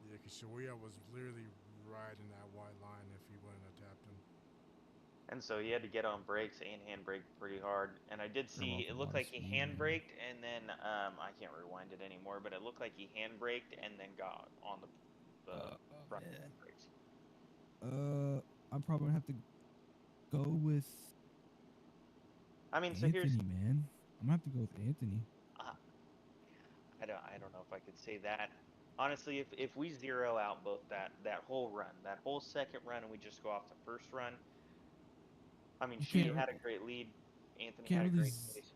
Yeah, because Sugiura was literally right in that white line if he wouldn't have tapped him. And so he had to get on brakes and handbrake pretty hard. And I did see, it looked like he handbraked and then, I can't rewind it anymore, but it looked like he handbraked and then got on the front brakes. I'm probably gonna have to go with. I mean, so Anthony, here's. man. I'm gonna have to go with Anthony. I don't know if I could say that. Honestly, if we zero out both that whole run, that whole second run, and we just go off the first run. I mean, Shuya had a great lead. Anthony had a great chase.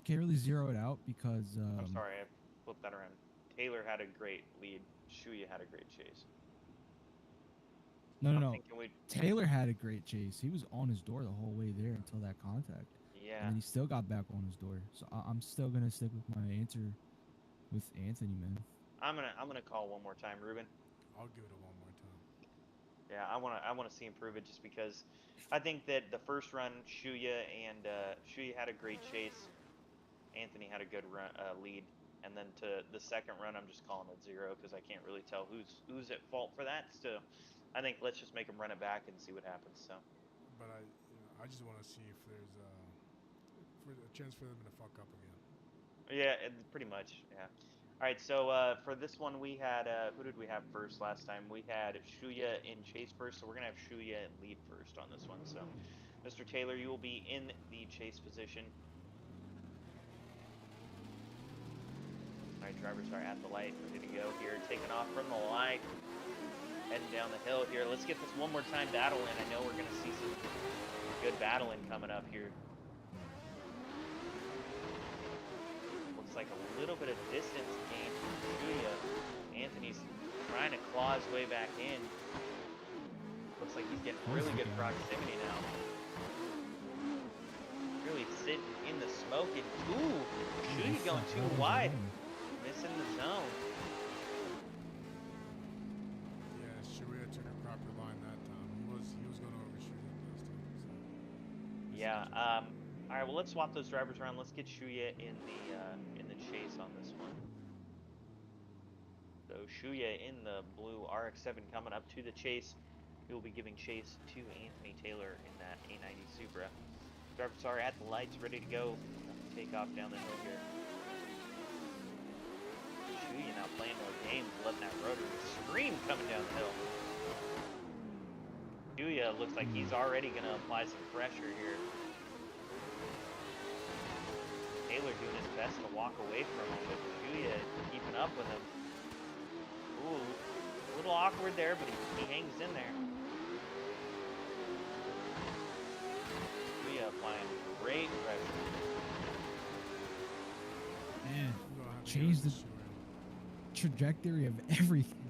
Can't really zero it out because. I'm sorry, I flipped that around. Taylor had a great lead. Shuya had a great chase. No. Taylor had a great chase. He was on his door the whole way there until that contact. Yeah. And then he still got back on his door. So I'm still gonna stick with my answer with Anthony, man. I'm gonna call one more time, Ruben. I'll give it a one more time. Yeah, I wanna see him prove it just because I think that the first run Shuya had a great chase. Anthony had a good run, lead, and then to the second run, I'm just calling it zero because I can't really tell who's at fault for that. So, I think let's just make him run it back and see what happens. So. But I just want to see if there's a chance for them to fuck up again. Yeah, pretty much. Yeah. All right. So for this one, we had who did we have first last time? We had Shuya in chase first, so we're gonna have Shuya in lead first on this one. So, Mr. Taylor, you will be in the chase position. All right, drivers are at the light, ready to go here, taking off from the light, heading down the hill here. Let's get this one more time battle in. I know we're gonna see some good battling coming up here. Looks like a little bit of distance gain from Shuya. Anthony's trying to claw his way back in. Looks like he's getting really good proximity now. Really sitting in the smoke. And ooh, Shuya going too wide. Missing the zone. Yeah, Shuya took a proper line that time. He was going to overshoot it last time. So. Yeah. All right. Well, let's swap those drivers around. Let's get Shuya in the chase on this one. So Shuya in the blue RX-7 coming up to the chase. He will be giving chase to Anthony Taylor in that A90 Supra. Drivers are at the lights, ready to go. Take off down the hill here. Shuya now playing more games, letting that rotary scream coming down the hill. Shuya looks like he's already going to apply some pressure here. Taylor doing his best to walk away from him, but Shuya keeping up with him. Ooh, a little awkward there, but he hangs in there. Shuya applying great pressure. Man, changed the trajectory of everything.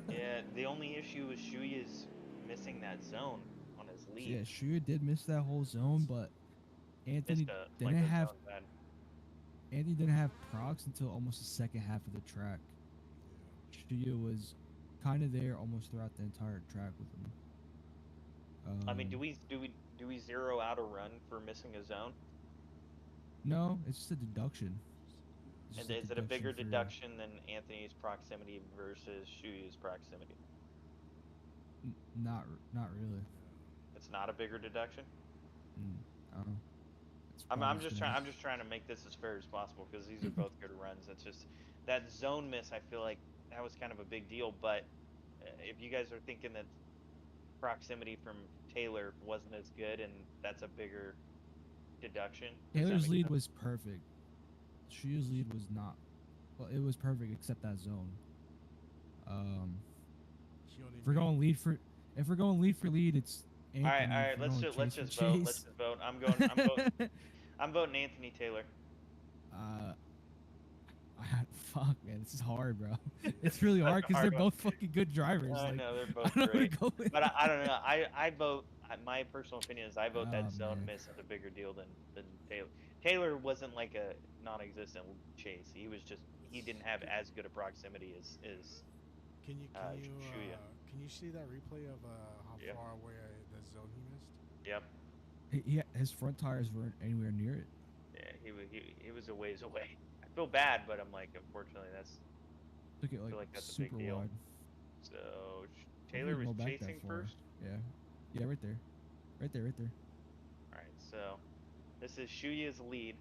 Yeah, the only issue was Shuya's missing that zone on his lead. Yeah, Shuya did miss that whole zone, but Anthony didn't have procs until almost the second half of the track. Shuya was kind of there almost throughout the entire track with him. I mean, do we zero out a run for missing a zone? No, it's just a deduction. And is it a bigger deduction than Anthony's proximity versus Shuya's proximity? Not really. It's not a bigger deduction. I'm just trying to make this as fair as possible because these are both good runs. It's just that zone miss. I feel like that was kind of a big deal. But if you guys are thinking that proximity from Taylor wasn't as good and that's a bigger deduction, Taylor's lead was perfect. Shuya's lead was not. Well, it was perfect except that zone. If we're going lead for lead, it's Anthony. All right. Let's just vote. I'm voting Anthony Taylor. Fuck, man, this is hard, bro. It's really hard because they're both fucking good drivers. I know they're both great. But I don't know. I vote. My personal opinion is I vote that zone miss is a bigger deal than Taylor. Taylor wasn't like a non-existent chase. He was just he didn't have as good a proximity as Shuya. Can you see that replay of how Yep. far away the zone he missed? Yep. His front tires weren't anywhere near it. Yeah, he was a ways away. I feel bad, but I'm like, unfortunately, Took it I like feel like that's a super big deal. wide. So Hopefully Taylor was go back that chasing far. first. Yeah, right there. Right there. All right, so this is Shuya's lead.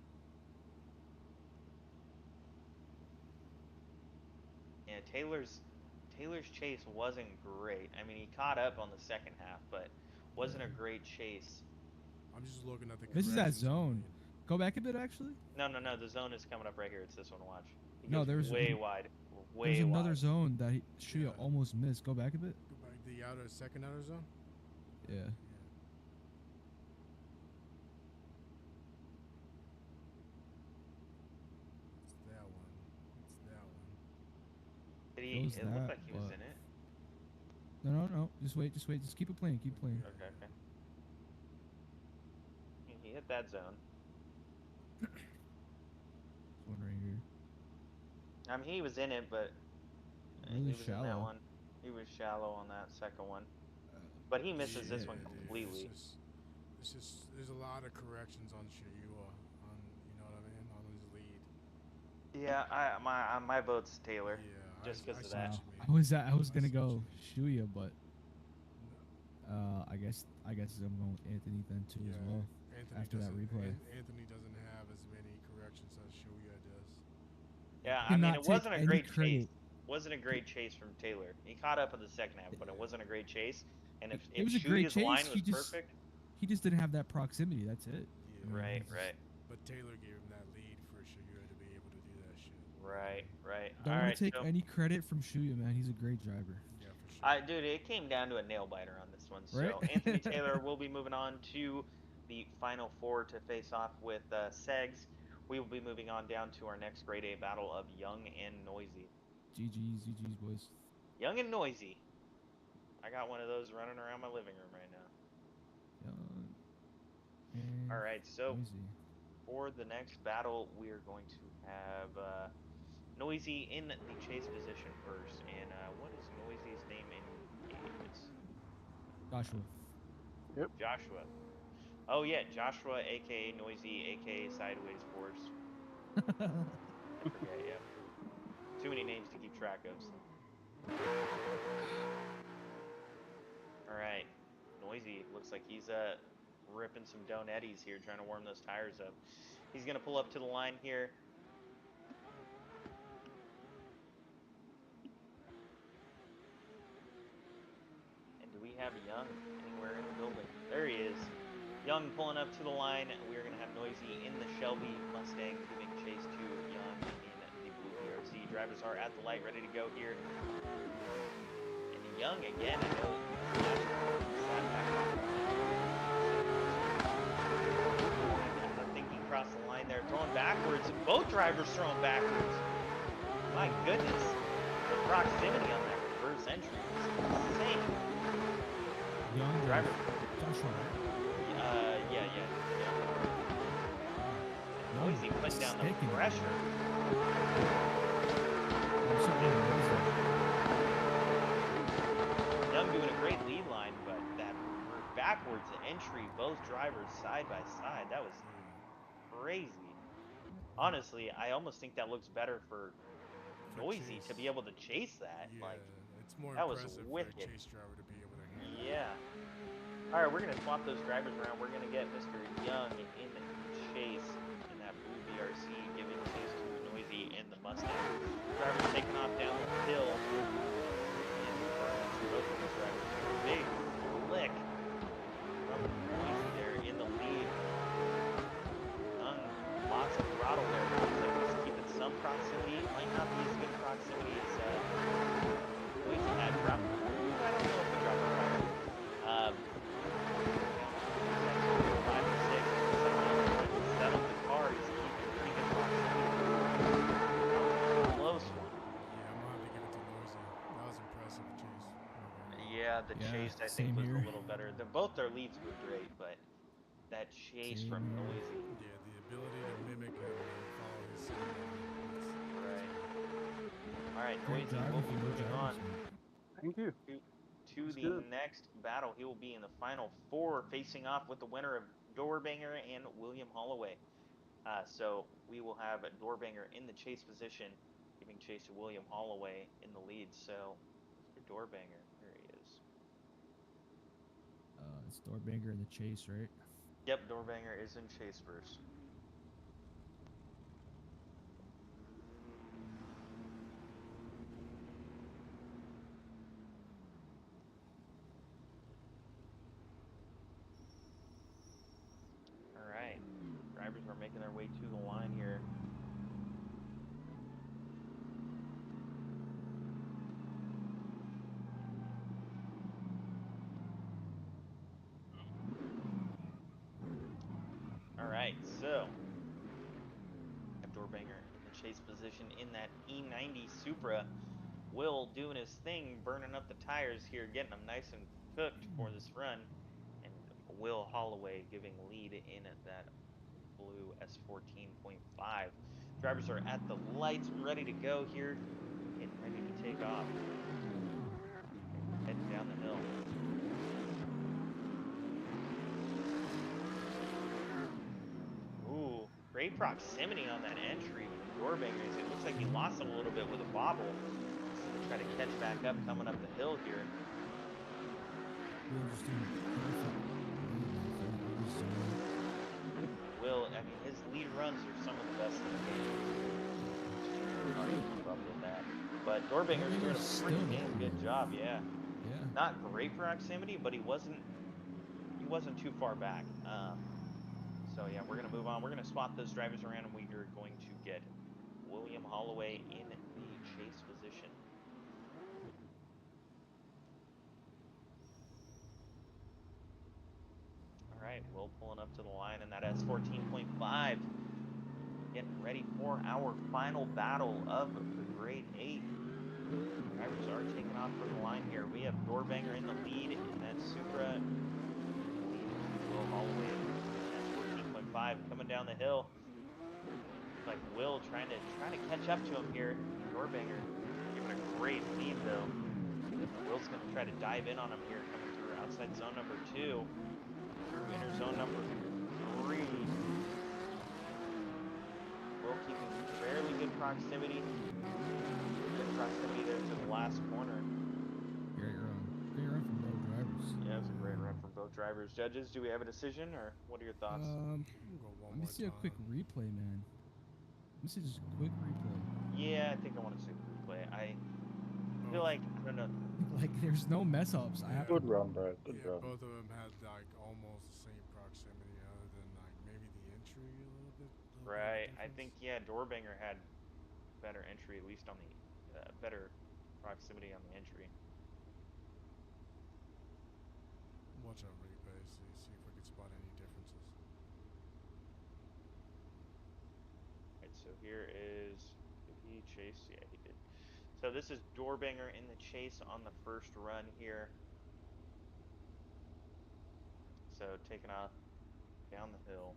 Yeah, Taylor's chase wasn't great. I mean, he caught up on the second half, but wasn't a great chase. I'm just looking at the. This is that zone. Go back a bit, actually. No. The zone is coming up right here. It's this one. Watch. He No, goes there's way wide. Way There's another wide. zone that Shuya almost missed. Go back a bit. Go back the second outer zone. Yeah. It's that one. Did he? It looked like he was in it. No. Just wait. Just keep it playing. Okay. He hit that zone. This one right here. I mean, he was in it, but really he was shallow. in that one. He was shallow on that second one, but he misses this one completely. There's a lot of corrections on Shayua, on you know what I mean, on his lead. Yeah, my vote's Taylor. Yeah, just because of that. I was gonna go Shuya, but I guess I'm going with Anthony then too as well. After that replay. Anthony doesn't have as many corrections as Shuya does. Yeah, I mean, it wasn't a great chase. Wasn't a great chase from Taylor. He caught up in the second half, but it wasn't a great chase. And if Shuya's line was perfect, he just didn't have that proximity. That's it. Yeah, right. But Taylor gave him that lead for Shuya to be able to do that shit. Right. Don't want to take any credit from Shuya, man. He's a great driver. Yeah, for sure. Dude, it came down to a nail biter on this one. So right? Anthony Taylor will be moving on to the final four to face off with Segs. We will be moving on down to our next grade A battle of Young and Noisy. GG's, boys. Young and Noisy. I got one of those running around my living room right now. Young and all right, so Noisy. For the next battle, we are going to have Noisy in the chase position first. And what is Noisy's name in game? It's Joshua. Yep. Joshua. Oh yeah, Joshua, aka Noisy, aka Sideways Force. Okay, yeah. Too many names to keep track of. So. All right, Noisy looks like he's ripping some donuts here, trying to warm those tires up. He's gonna pull up to the line here. And do we have Young anywhere in the building? There he is. Young pulling up to the line. We're going to have Noisy in the Shelby Mustang giving chase to Young in the blue BRC. Drivers are at the light, ready to go here. And Young again, I know. I think he crossed the line there, throwing backwards. Both drivers throwing backwards. My goodness. The proximity on that reverse entry was insane. Young driver. Joshua. Yeah. Noisy putting down the pressure. Young doing a great lead line, but that backwards entry, both drivers side by side, that was crazy. Honestly, I almost think that looks better for Noisy to be able to chase that. Yeah, like, it's more that was impressive wicked. for a chase driver to be able to handle. Yeah. All right, we're going to swap those drivers around. We're going to get Mr. Young in the chase in that blue BRC, giving chase to Noisy in the Mustang. Drivers taking off down the hill. And both of these drivers a big lick from Noisy there in the lead. Young, lots of throttle there. Looks like he's keeping some proximity. Might not be as good proximity as Noisy had. I don't know if the driver fired. The chase I think was a little better. Both their leads were great, but that chase from Noisy. Yeah, the ability to mimic him and follow his same line. Right. All right, Great Noisy driver will for be no moving on drivers, man. Thank you. to That's the good. next battle. He will be in the final 4, facing off with the winner of Doorbanger and William Holloway. So we will have Doorbanger in the chase position, giving chase to William Holloway in the lead. So, Mr. Doorbanger, here he is. It's Doorbanger in the chase, right? Yep, Doorbanger is in chase first. All right, drivers are making their way to the line here. All right, so Doorbanger in the chase position in that E90 Supra. Will doing his thing, burning up the tires here, getting them nice and cooked for this run. And Will Holloway giving lead in that blue S14.5. Drivers are at the lights, ready to go here, getting ready to take off. Heading down the hill. Ooh, great proximity on that entry from Doorbangers. It looks like he lost it a little bit with a bobble. Try to catch back up coming up the hill here. Will, I mean, his lead runs are some of the best in the game. Hard to keep up with that. But Doorbanger's doing a pretty damn good job, yeah. Yeah. Not great proximity, but he wasn't too far back. So yeah, we're gonna move on. We're gonna swap those drivers around, and we are going to get William Holloway in the chase position. All right, Will pulling up to the line in that S14.5. Getting ready for our final battle of the Grade 8. Drivers are taking off for the line here. We have Doorbanger in the lead in that Supra. Will Holloway in S14.5 coming down the hill. Looks like Will trying to catch up to him here. Doorbanger giving a great lead though. Will's going to try to dive in on him here, coming through outside zone number 2. Through inner zone number 3. Will keeping fairly good proximity. Good proximity there to the last corner. Great run. Great run from both drivers. Yeah, it's a great run from both drivers. Judges, do we have a decision, or what are your thoughts? Let me see a quick replay, man. Let me see just a quick replay. Yeah, I think I want to see the replay. I feel like, I don't know. Like, there's no mess ups. I have Good to. run, bro. Good Yeah, run. both of them had like almost the same proximity, other than like maybe the entry a little bit. Right. I think, yeah, Doorbanger had better entry, at least on the better proximity on the entry. Watch our replay, see if we can spot any differences. Right, so here is, did he chase? Yeah, he did. So this is Doorbanger in the chase on the first run here. So taking off down the hill.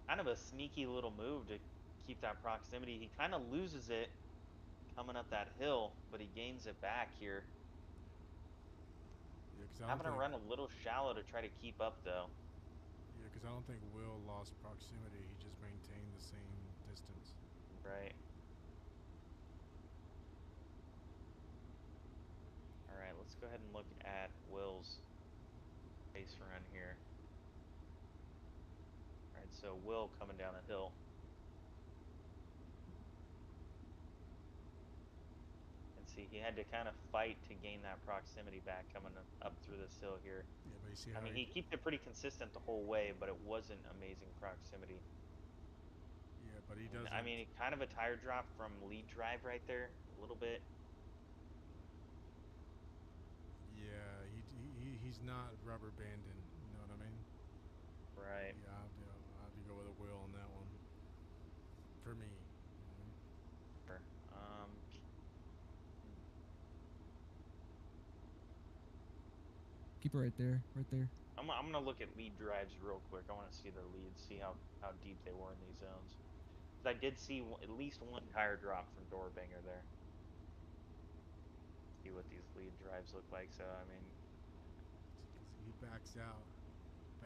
Kind of a sneaky little move to keep that proximity. He kind of loses it coming up that hill, but he gains it back here. Yeah, Having to run a little shallow to try to keep up, though. Yeah, because I don't think Will lost proximity. He just maintained the same distance. Right. All right, let's go ahead and look at Will's race run here. All right, so Will coming down the hill. And see, he had to kind of fight to gain that proximity back coming up through this hill here. Yeah, but you see I mean, he kept it pretty consistent the whole way, but it wasn't amazing proximity. Yeah, but he doesn't. I mean, kind of a tire drop from lead drive right there, a little bit. Yeah, he's not rubber banding. You know what I mean? Right. Yeah, I have to go with a Will on that one. For me. Sure. Keep it right there. Right there. I'm gonna look at lead drives real quick. I want to see their leads, see how deep they were in these zones. I did see at least one tire drop from Doorbanger there. See what these lead drives look like. So I mean, he backs out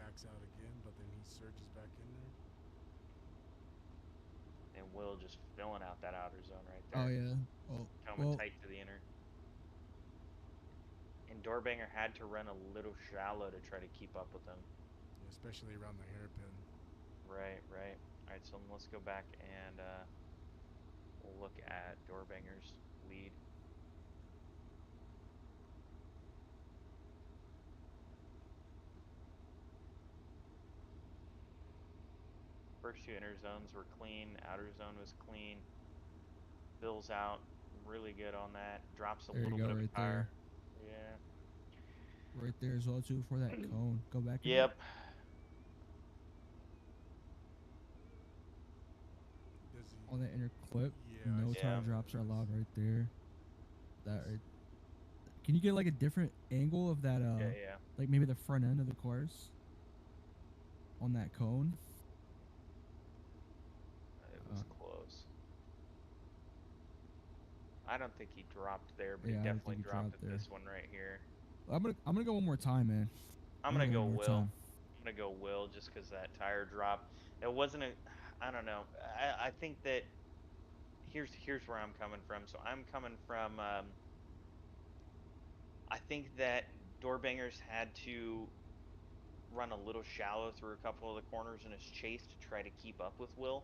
again, but then he surges back in there. And Will just filling out that outer zone right there. Oh yeah. Oh, coming tight to the inner. And Doorbanger had to run a little shallow to try to keep up with them. Yeah, especially around the hairpin. Right, right. All right, so let's go back and we'll look at Doorbanger's lead. First two inner zones were clean. Outer zone was clean. Bill's out. Really good on that. Drops a little bit of a tire. Yeah. Right there as well too for that cone. Go back. Yep. On that inner clip, no tire drops are allowed right there. That right. Can you get like a different angle of that? Yeah. Like maybe the front end of the cars on that cone. It was close. I don't think he dropped there, but he definitely dropped at this one right here. I'm gonna go one more time, man. I'm gonna go Will. I'm gonna go Will just because that tire drop. It wasn't a. I don't know. I think that here's where I'm coming from. So I'm coming from. I think that Doorbangers had to run a little shallow through a couple of the corners in his chase to try to keep up with Will.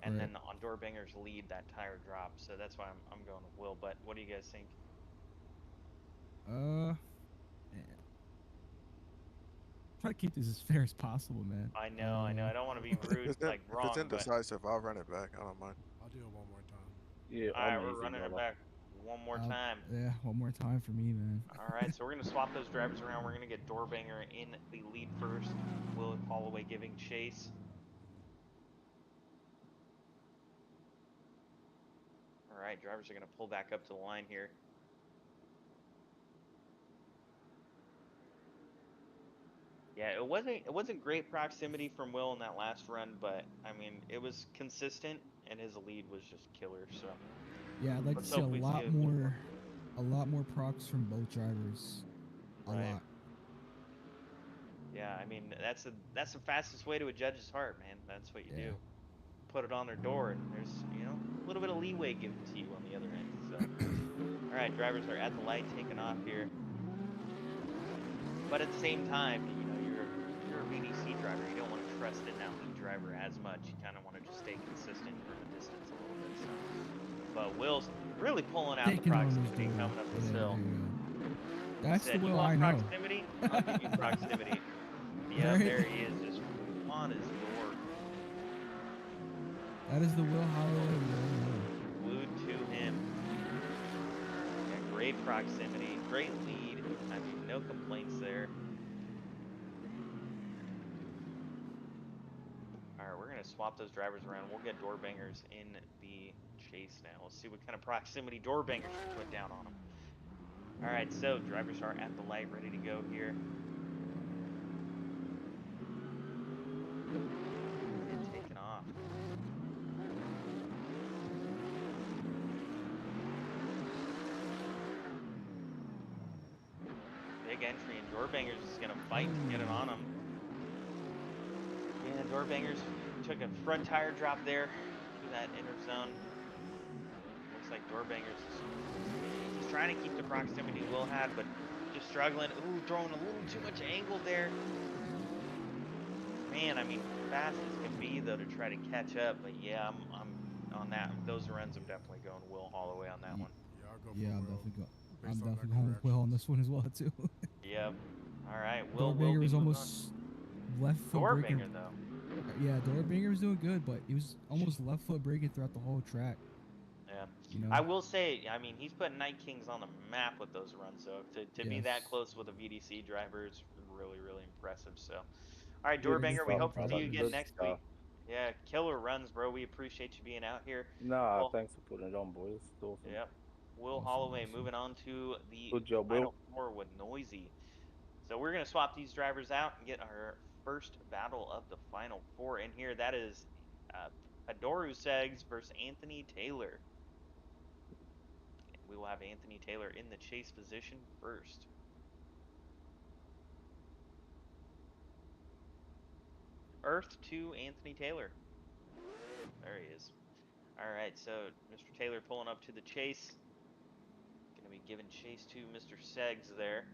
And then on Doorbanger's lead, that tire dropped. So that's why I'm going with Will. But what do you guys think? Try to keep this as fair as possible, man. I know. I don't want to be rude, like wrong. If it's indecisive, I'll run it back. I don't mind. I'll do it one more time. Yeah. All right, we're running it back one more time. Yeah, one more time for me, man. All right, so we're gonna swap those drivers around. We're gonna get Doorbanger in the lead first. Will Holloway giving chase. All right, drivers are gonna pull back up to the line here. Yeah, it wasn't great proximity from Will in that last run, but I mean it was consistent, and his lead was just killer. So yeah, I'd like to see a lot more procs from both drivers. A lot. Yeah, I mean that's the fastest way to a judge's heart, man. That's what you do. Put it on their door, and there's a little bit of leeway given to you on the other end. So, all right, drivers are at the light, taking off here. But at the same time, you're a VDC driver. You don't want to trust in that lead driver as much. You kind of want to just stay consistent from a distance a little bit. So. But Will's really pulling out the proximity coming up this hill. That's the Will I know. Proximity? I'll give you proximity. Yeah, there he is, just on his door. That is the Will Holloway. Glued to him. Yeah, great proximity, great lead. I mean, no complaints there. All right, we're gonna swap those drivers around. We'll get Doorbangers in the chase now. We'll see what kind of proximity Doorbangers can put down on them. All right, so drivers are at the light, ready to go here. And taking off. Big entry, and Doorbangers is going to fight to get it on him. Yeah, Doorbangers took a front tire drop there to that inner zone. Looks like Doorbangers is just trying to keep the proximity Will had, but just struggling. Ooh, throwing a little too much angle there. Man, I mean, fast as can be though to try to catch up, but yeah, I'm on that. Those runs, I'm definitely going Will Holloway on that one. Yeah, I'll go for Yeah, Will. I'm definitely going with Will on this one as well too. Yep. All right, Will. Doorbanger was almost left foot breaking. Doorbanger though. Yeah, Doorbanger was doing good, but he was almost left foot breaking throughout the whole track. Yeah. I will say, I mean, he's put Night Kings on the map with those runs, so to be that close with a VDC driver is really, really impressive. So, all right, Doorbanger, we hope to see you again next week. Yeah, killer runs, bro. We appreciate you being out here. Nah, thanks for putting it on, boys. It's awesome. Yep. Will Holloway moving on to the Good job, Final Will. Four with Noisy. So we're going to swap these drivers out and get our first battle of the Final Four in here. That is Adoru Segs versus Anthony Taylor. We will have Anthony Taylor in the chase position first. Earth to Anthony Taylor. There he is. All right, so Mr. Taylor pulling up to the chase. Going to be giving chase to Mr. Segs there.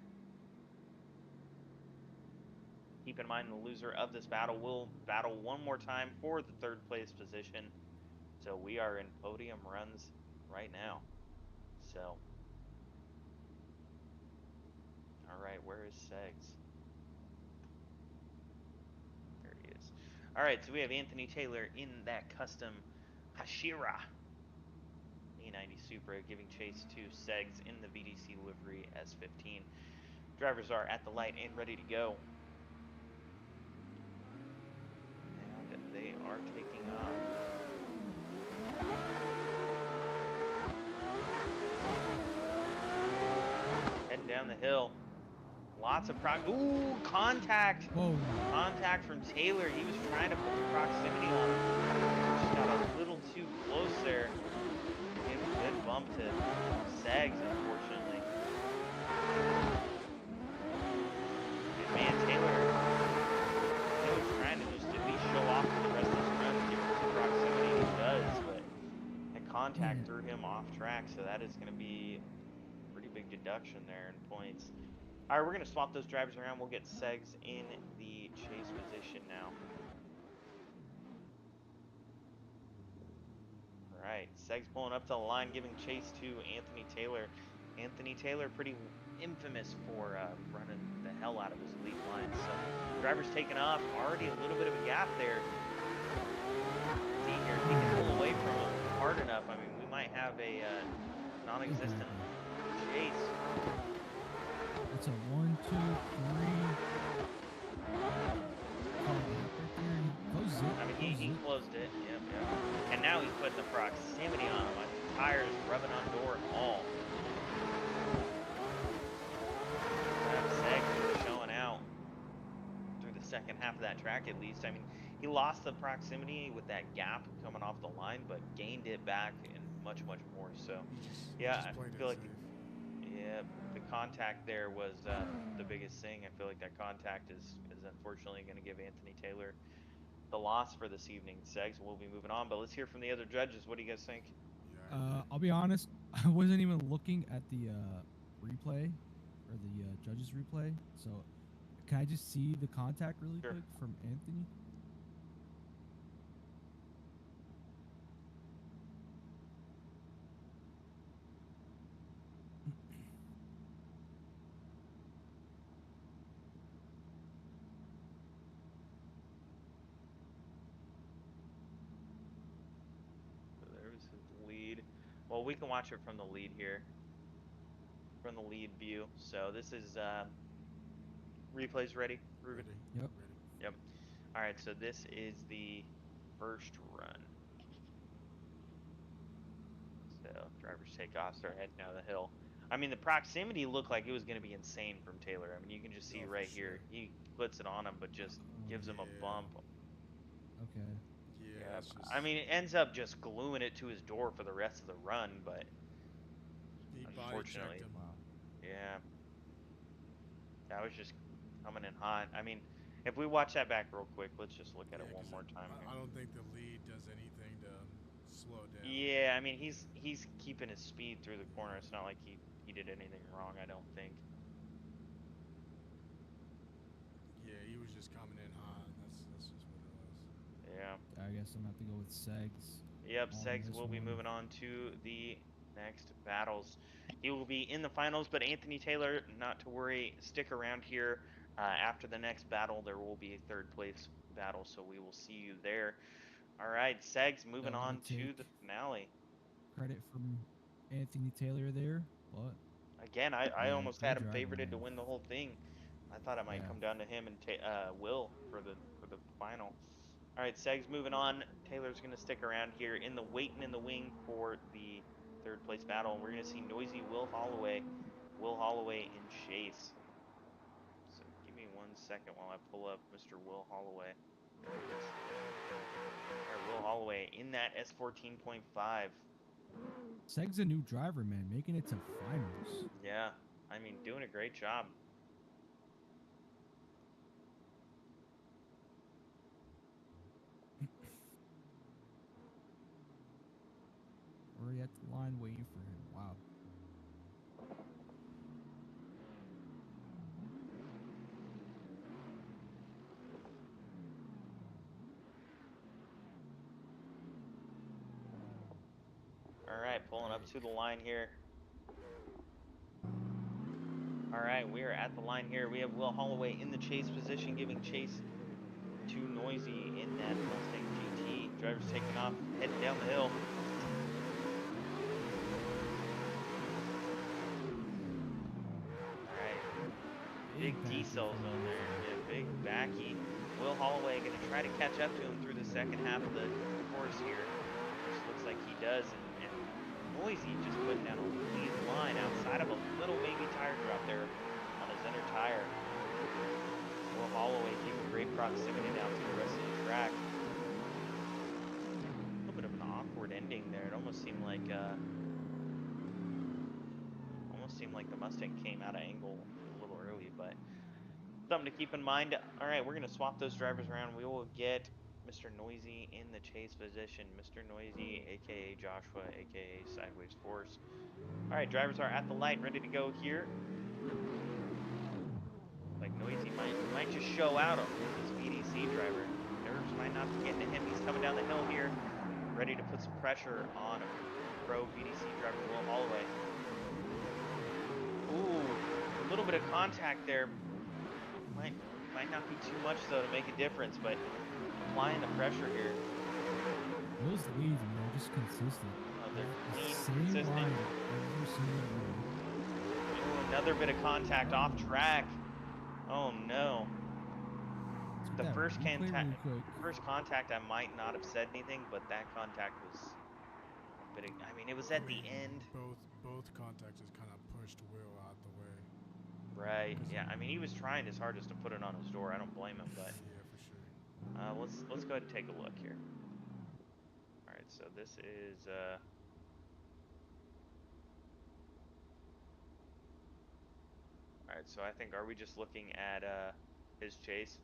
Keep in mind the loser of this battle will battle one more time for the third place position. So we are in podium runs right now. So, all right, where is Segs? There he is. All right, so we have Anthony Taylor in that custom Hashira E90 Supra giving chase to Segs in the VDC livery S15. Drivers are at the light and ready to go. And they are taking off. Heading down the hill. Lots of contact! Whoa. Contact from Taylor. He was trying to put the proximity on him. Just got a little too close there. Gave a good bump to Segs, unfortunately. And man, Taylor's trying to just at least show off for the rest of his run, give him some proximity, and he does, but that contact threw him off track, so that is going to be a pretty big deduction there in points. All right, we're going to swap those drivers around. We'll get Segs in the chase position now. All right, Segs pulling up to the line, giving chase to Anthony Taylor. Anthony Taylor, pretty infamous for running the hell out of his lead line. So drivers taking off, already a little bit of a gap there. See here, if he can pull away from him hard enough, I mean, we might have a non-existent chase. It's a 1, 2, 3. I mean, he closed it. Yep. And now he's putting the proximity on him. The tires rubbing on door and all. Segs showing out through the second half of that track, at least. I mean, he lost the proximity with that gap coming off the line, but gained it back and much, much more. So, yeah, I feel like. Yeah, the contact there was the biggest thing. I feel like that contact is unfortunately going to give Anthony Taylor the loss for this evening. Segs will be moving on, but let's hear from the other judges. What do you guys think? I'll be honest, I wasn't even looking at the replay or the judges replay. So, can I just see the contact really quick from Anthony? Lead. Well, we can watch it from the lead here, from the lead view. So this is replays ready, Ruben? Yep. Yep. All right, so this is the first run. So drivers take off, start heading down the hill. I mean, the proximity looked like it was going to be insane from Taylor. I mean, you can just see right here. He puts it on him, but just gives him a bump. Okay. Yeah, I mean, it ends up just gluing it to his door for the rest of the run, but unfortunately, yeah, that was just coming in hot. I mean, if we watch that back real quick, let's just look at it one more time. I don't think the lead does anything to slow down. Yeah, I mean, he's keeping his speed through the corner. It's not like he did anything wrong, I don't think. Yeah, he was just coming in hot. That's just what it was. Yeah. I guess I'm gonna have to go with Segs. Yep, Segs will be moving on to the next battles. He will be in the finals, but Anthony Taylor, not to worry, stick around here. After the next battle, there will be a third place battle, so we will see you there. All right, Segs moving on to the finale. Credit from Anthony Taylor there, but again, I almost had him favorited to win the whole thing. I thought it might come down to him and Will for the final. All right, Segs moving on. Taylor's going to stick around here waiting in the wing for the third place battle. And we're going to see noisy Will Holloway in chase. So second while I pull up Mr. Will Holloway. Will Holloway in that S14.5. Seg's a new driver, man, making it to finals. Yeah, I mean, doing a great job. Already at the line waiting for him. Wow. All right, pulling up to the line here. All right, we are at the line here. We have Will Holloway in the chase position, giving chase to Noisy in that Mustang GT. Driver's taking off, heading down the hill. All right, big D-cell zone there. Yeah, big backy. Will Holloway going to try to catch up to him through the second half of the course here, which looks like he does. And Noisy just putting down a lead line outside of a little baby tire drop there on his inner tire. Will Holloway keeping great proximity now to the rest of the track. A little bit of an awkward ending there. It almost seemed like the Mustang came out of angle a little early, but something to keep in mind. All right, we're gonna swap those drivers around. We will get Mr. Noisy in the chase position. Mr. Noisy, aka Joshua, aka Sideways Force. All right, drivers are at the light, ready to go here. Like Noisy might just show out on this VDC driver. Nerves might not be getting to him. He's coming down the hill here, ready to put some pressure on pro VDC driver Will Holloway. Ooh, a little bit of contact there. Might not be too much though to make a difference, but applying the pressure here. Those leads, man, just consistent. Oh, they're clean, Same consistent. line every single round. Ooh, another bit of contact off track. Oh no. The first contact I might not have said anything, but that contact was a bit of, I mean, it was at the end. Both contacts just kind of pushed Will out the way. Right. Yeah. I mean, he was trying his hardest to put it on his door. I don't blame him, but yeah, for sure. Let's go ahead and take a look here. All right. So this is all right. So I think, are we just looking at his chase?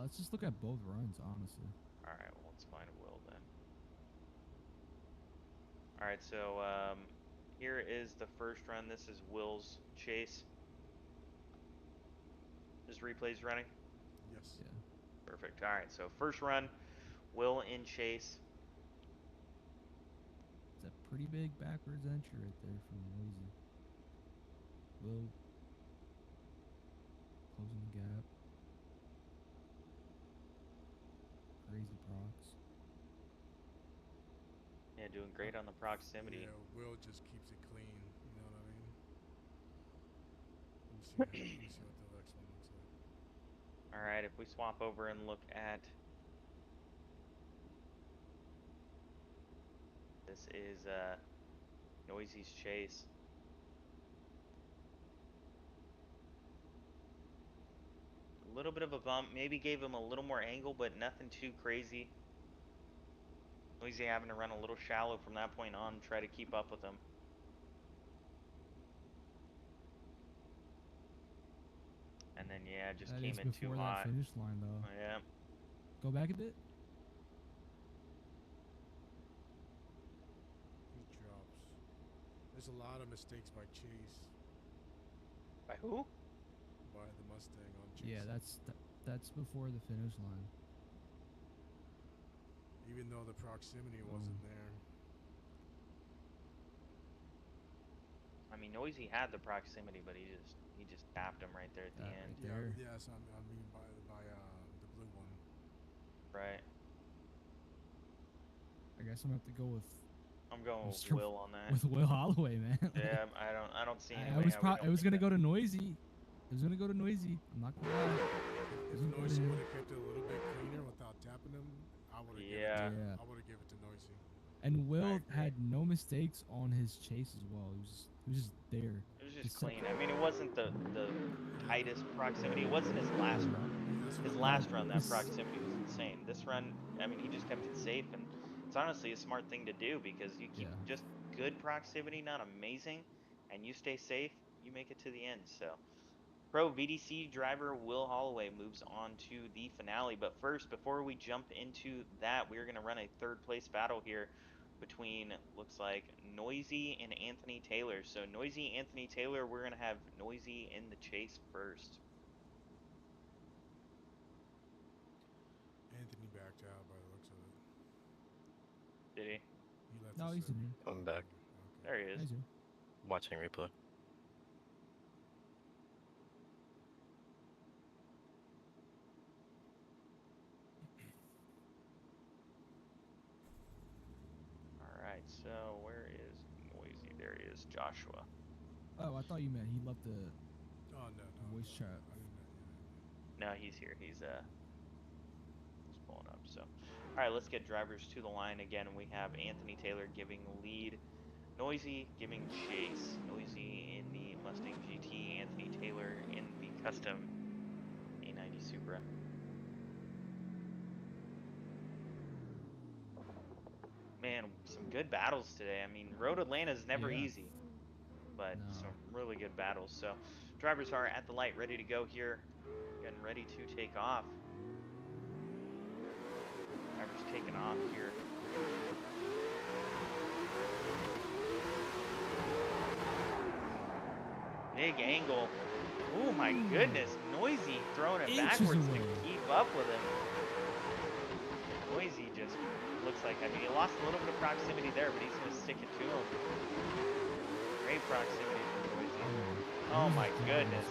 Let's just look at both runs, honestly. All right. Well, let's find Will then. All right. So here is the first run. This is Will's chase. His replay's running? Yes. Yeah. Perfect. All right. So first run, Will in chase. It's a pretty big backwards entry right there from Noisy. Will closing the gap. Crazy procs. Yeah, doing great on the proximity. Yeah, Will just keeps it clean. You know what I mean? Let me see what the next one looks like. All right, if we swap over and look at this is Noisy's chase. A little bit of a bump, maybe gave him a little more angle, but nothing too crazy. Noisy having to run a little shallow from that point on, try to keep up with him. And then yeah, just that came in too hot. That finish line though. Yeah. Go back a bit. He drops. There's a lot of mistakes by Chase. By who? By the Mustang on Chase. Yeah, that's before the finish line. Even though the proximity wasn't there. I mean, Noisy had the proximity, but he just tapped him right there at the end. Right there. Yeah, yes, I mean by the blue one. Right. I guess I'm gonna have to go with. I'm going with Will on that. With Will Holloway, man. Yeah, I don't see any way it was gonna go to Noisy. It was gonna go to Noisy. I'm not gonna lie. If Noisy would have kept it a little bit cleaner without tapping him, I would have. Yeah. I would have given it to Noisy. And Will agree. had no mistakes on his chase as well. He was just there. It was just Just set- clean. I mean, it wasn't the tightest proximity. It wasn't his last run. His last run, that proximity was insane. This run, I mean, he just kept it safe, and it's honestly a smart thing to do because you keep just good proximity, not amazing, and you stay safe, you make it to the end. So, Pro VDC driver Will Holloway moves on to the finale. But first, before we jump into that, we're going to run a third place battle here between, looks like, Noisy and Anthony Taylor. So Noisy, Anthony Taylor, we're going to have Noisy in the chase first. Anthony backed out by the looks of it. Did he? He left No, the he's in server. here. I'm back. There he is. He's here. Watching replay. Alright, so where is Noisy? There he is, Joshua. Oh, I thought you meant he left the Oh no, voice chat. I didn't know. No, he's here. He's pulling up. So, all right, let's get drivers to the line again. We have Anthony Taylor giving lead, Noisy giving chase. Noisy in the Mustang GT, Anthony Taylor in the custom A90 Supra. Man, some good battles today. I mean, Road Atlanta is never easy, but some really good battles. So, drivers are at the light, ready to go here, getting ready to take off. Drivers taking off here. Big angle. Oh my goodness, Noisy throwing it backwards to keep up with him. Noisy just looks like, I mean, he lost a little bit of proximity there, but he's going to stick it to him. Great proximity from Noisy. Oh my goodness.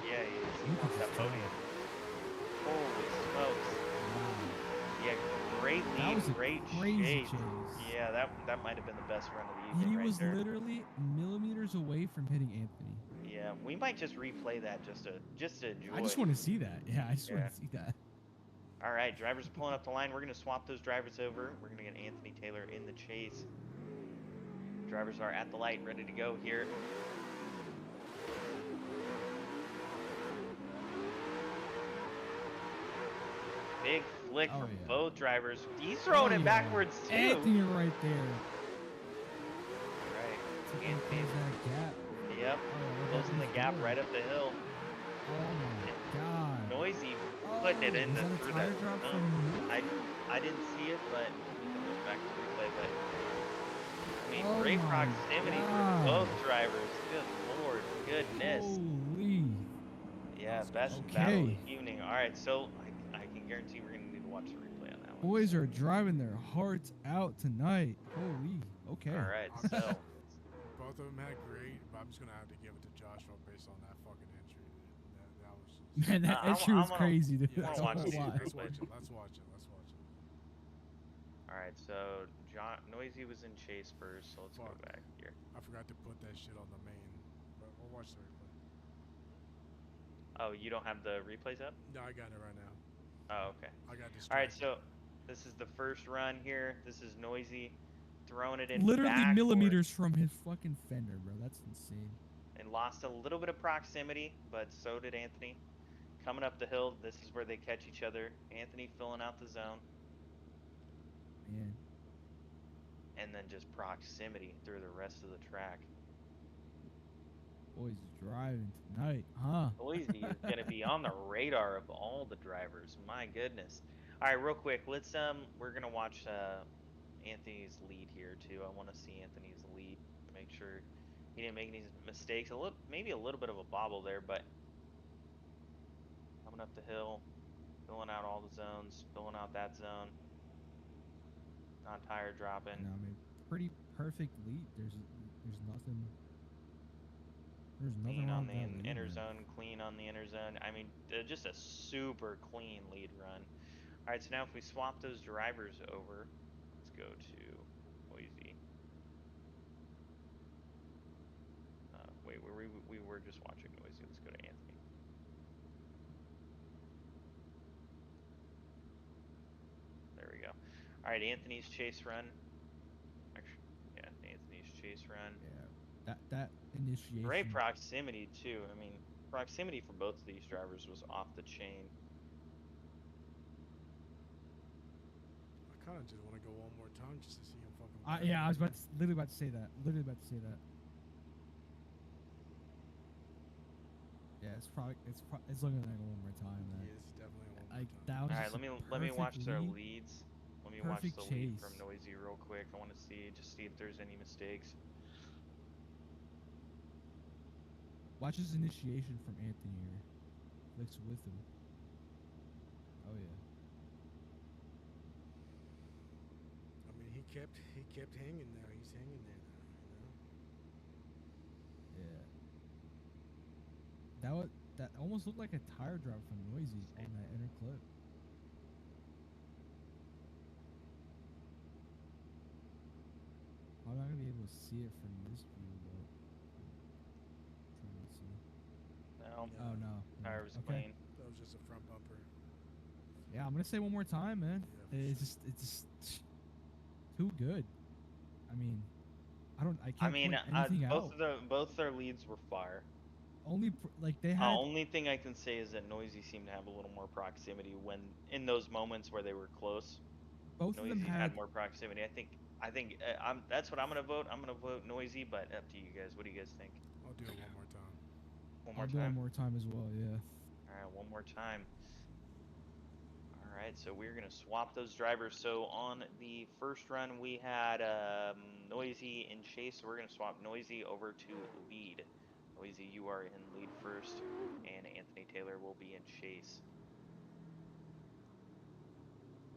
Yeah, he wants that podium. Holy smokes. Yeah, great lead, great chase. Yeah, that might have been the best run of the evening. He right was there. literally millimeters away from hitting Anthony. Yeah, we might just replay that just to enjoy. I just want to see that. Yeah, I just want to see that. All right, drivers are pulling up the line. We're going to swap those drivers over. We're going to get Anthony Taylor in the chase. Drivers are at the light, ready to go here. Big flick from both drivers. He's throwing it backwards too. Anthony right there. Right. Anthony. That gap. Yep. Closing the gap right up the hill. Oh my god. Noisy putting it in through that. I didn't see it, but we can look back to the replay. But I mean, great proximity for both drivers. Good lord, goodness. Holy. Yeah, best battle of the evening. All right, so I can guarantee we're gonna need to watch the replay on that one. Boys are driving their hearts out tonight. Holy. Okay. All right, so both of them had great, but I'm just gonna have to give it to Joshua based on that fucking entry. That was just... Man, that entry was crazy, dude. Yeah, let's watch it. Let's watch it. All right, so Noisy was in chase first, so let's go back here. I forgot to put that shit on the main, but we'll watch the replay. Oh, you don't have the replays up? No, I got it right now. Oh, okay. I got distracted. All right, so this is the first run here. This is Noisy throwing it in literally backwards. millimeters from his fucking fender, bro. That's insane. And lost a little bit of proximity, but so did Anthony. Coming up the hill, this is where they catch each other. Anthony filling out the zone. Man. And then just proximity through the rest of the track. Boys driving tonight, huh? Noisy is going to be on the radar of all the drivers. My goodness. All right, real quick, let's we're going to watch Anthony's lead here too. I want to see Anthony's lead, make sure he didn't make any mistakes. Maybe a little bit of a bobble there, but coming up the hill, filling out all the zones, filling out that zone. Non-tire dropping. No, I mean, pretty perfect lead. There's nothing. There's nothing Clean wrong on with the that inner lead, zone, clean on the inner zone. I mean, just a super clean lead run. All right, so now if we swap those drivers over, let's go to Noisy. Wait, we were just watching Noisy. Let's go to Anthony. There we go. All right, Anthony's chase run. run. Yeah, that initiation. Great proximity too. I mean, proximity for both of these drivers was off the chain. I kind of just want to go one more time just to see him fucking. Yeah, I was literally about to say that. Yeah, it's looking like one more time, man. Yeah, it's definitely one more Like time. that was All right, let me watch their lead. leads. Let me watch Perfect the lead chase. from Noisy real quick. I want to see if there's any mistakes. Watch his initiation from Anthony here. Flicks with him. Oh yeah. I mean, he kept hanging there. He's hanging there now, you know. Yeah. That almost looked like a tire drop from Noisy on that inner clip. I'm not gonna be able to see it from this view, but trying to see. No. Oh no. Tire was Okay. clean. That was just a front bumper. Yeah, I'm gonna say one more time, man. Yeah, It's just too good. I mean, I can't point anything out. Both their leads were fire. Only like they The had. only thing I can say is that Noisy seemed to have a little more proximity when in those moments where they were close. Both Noisy of them had more proximity. I think that's what I'm gonna vote. I'm gonna vote Noisy, but up to you guys. What do you guys think? I'll do it one more time. I'll do one more time as well. Yeah. All right, one more time. All right, so we're gonna swap those drivers. So on the first run, we had Noisy and Chase. So we're gonna swap Noisy over to lead. Noisy, you are in lead first, and Anthony Taylor will be in chase.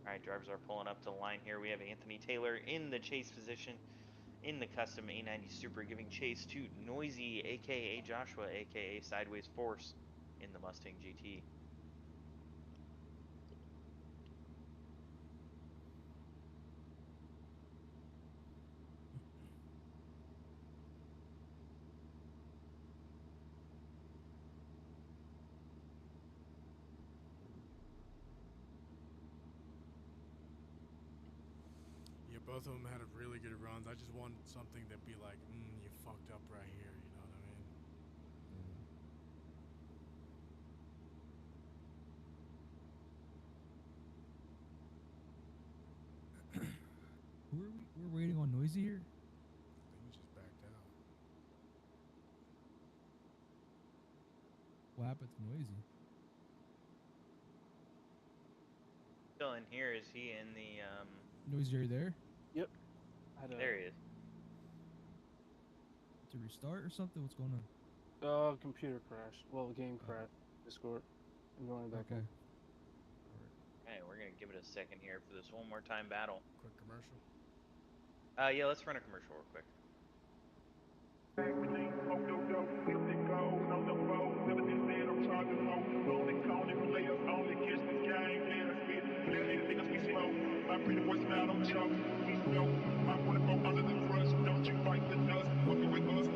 All right, drivers are pulling up to the line here. We have Anthony Taylor in the chase position in the custom A90 Super, giving chase to Noisy, aka Joshua, aka Sideways Force, in the Mustang GT. Yeah, both of them had really good runs. I just want something that'd be like, you fucked up right here. You know what I mean? Who are we? We're waiting on Noisy here. I think he just backed out. What happened to Noisy? Still in here? Is he in the Noisy, are you there? Yep. There he is. To restart or something? What's going on? Computer crash. Well, game crash. Discord. I'm going back. Okay. Okay, we're gonna give it a second here for this one more time battle. Quick commercial. Yeah, let's run a commercial real quick.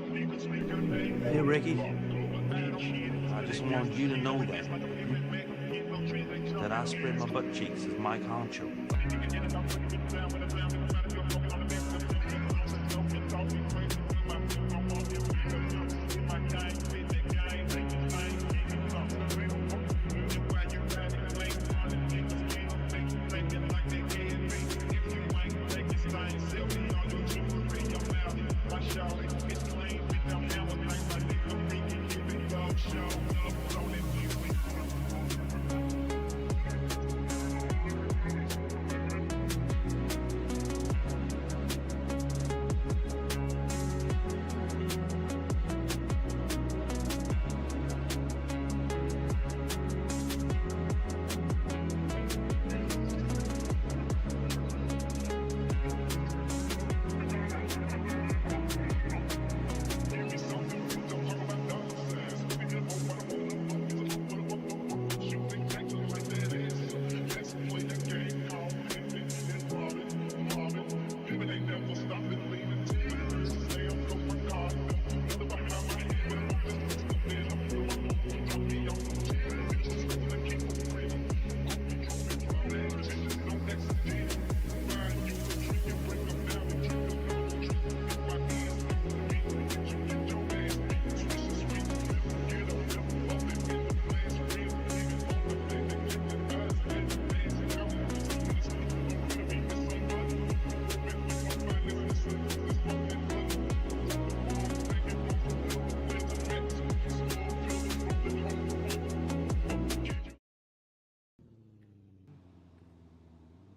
Hey Ricky, I just want you to know that I spread my butt cheeks as Mike Honcho.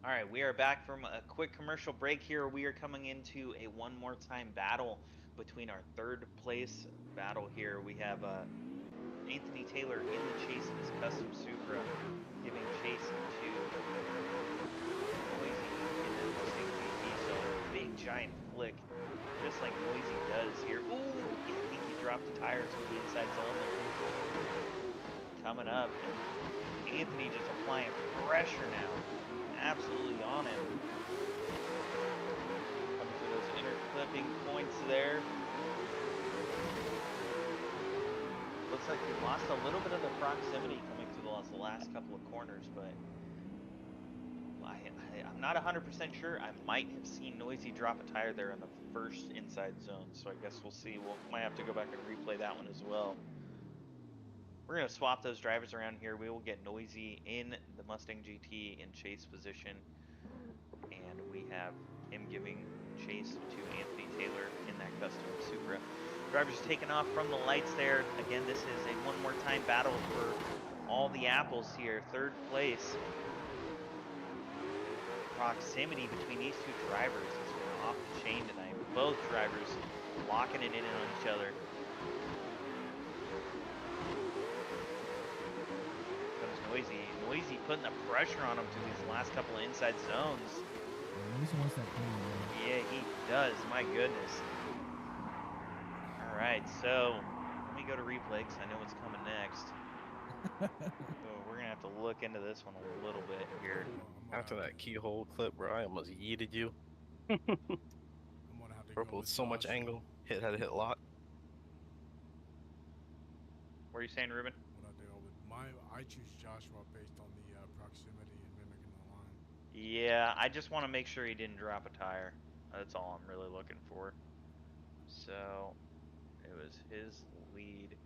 All right, we are back from a quick commercial break here. We are coming into a one more time battle between our third place battle here. We have Anthony Taylor in the chase in his custom Supra, giving chase to Noisy in the Mustang GT. So big giant flick, just like Noisy does here. Ooh, I think he dropped the tires on the inside zone there. Coming up, Anthony just applying pressure now. Absolutely on him. Coming through those inner clipping points there. Looks like we lost a little bit of the proximity coming through the last couple of corners, but I'm not 100% sure. I might have seen Noisy drop a tire there in the first inside zone, so I guess we'll see. We'll might have to go back and replay that one as well. We're going to swap those drivers around here. We will get Noisy in the Mustang GT in chase position. And we have him giving chase to Anthony Taylor in that custom Supra. Drivers taking off from the lights there. Again, this is a one more time battle for all the apples here. Third place. Proximity between these two drivers is off the chain tonight. Both drivers locking it in on each other. Noisy putting the pressure on him through these last couple of inside zones. Noisy wants that clean, man. Yeah, he does. My goodness. All right, so let me go to replay because I know what's coming next. So we're gonna have to look into this one a little bit here. After that keyhole clip where I almost yeeted you. I'm gonna have to Purple go with with so much Josh, angle. Had to hit lock. What are you saying, Ruben? I choose Joshua based on the proximity and mimicking the line. Yeah, I just want to make sure he didn't drop a tire. That's all I'm really looking for. So it was his lead.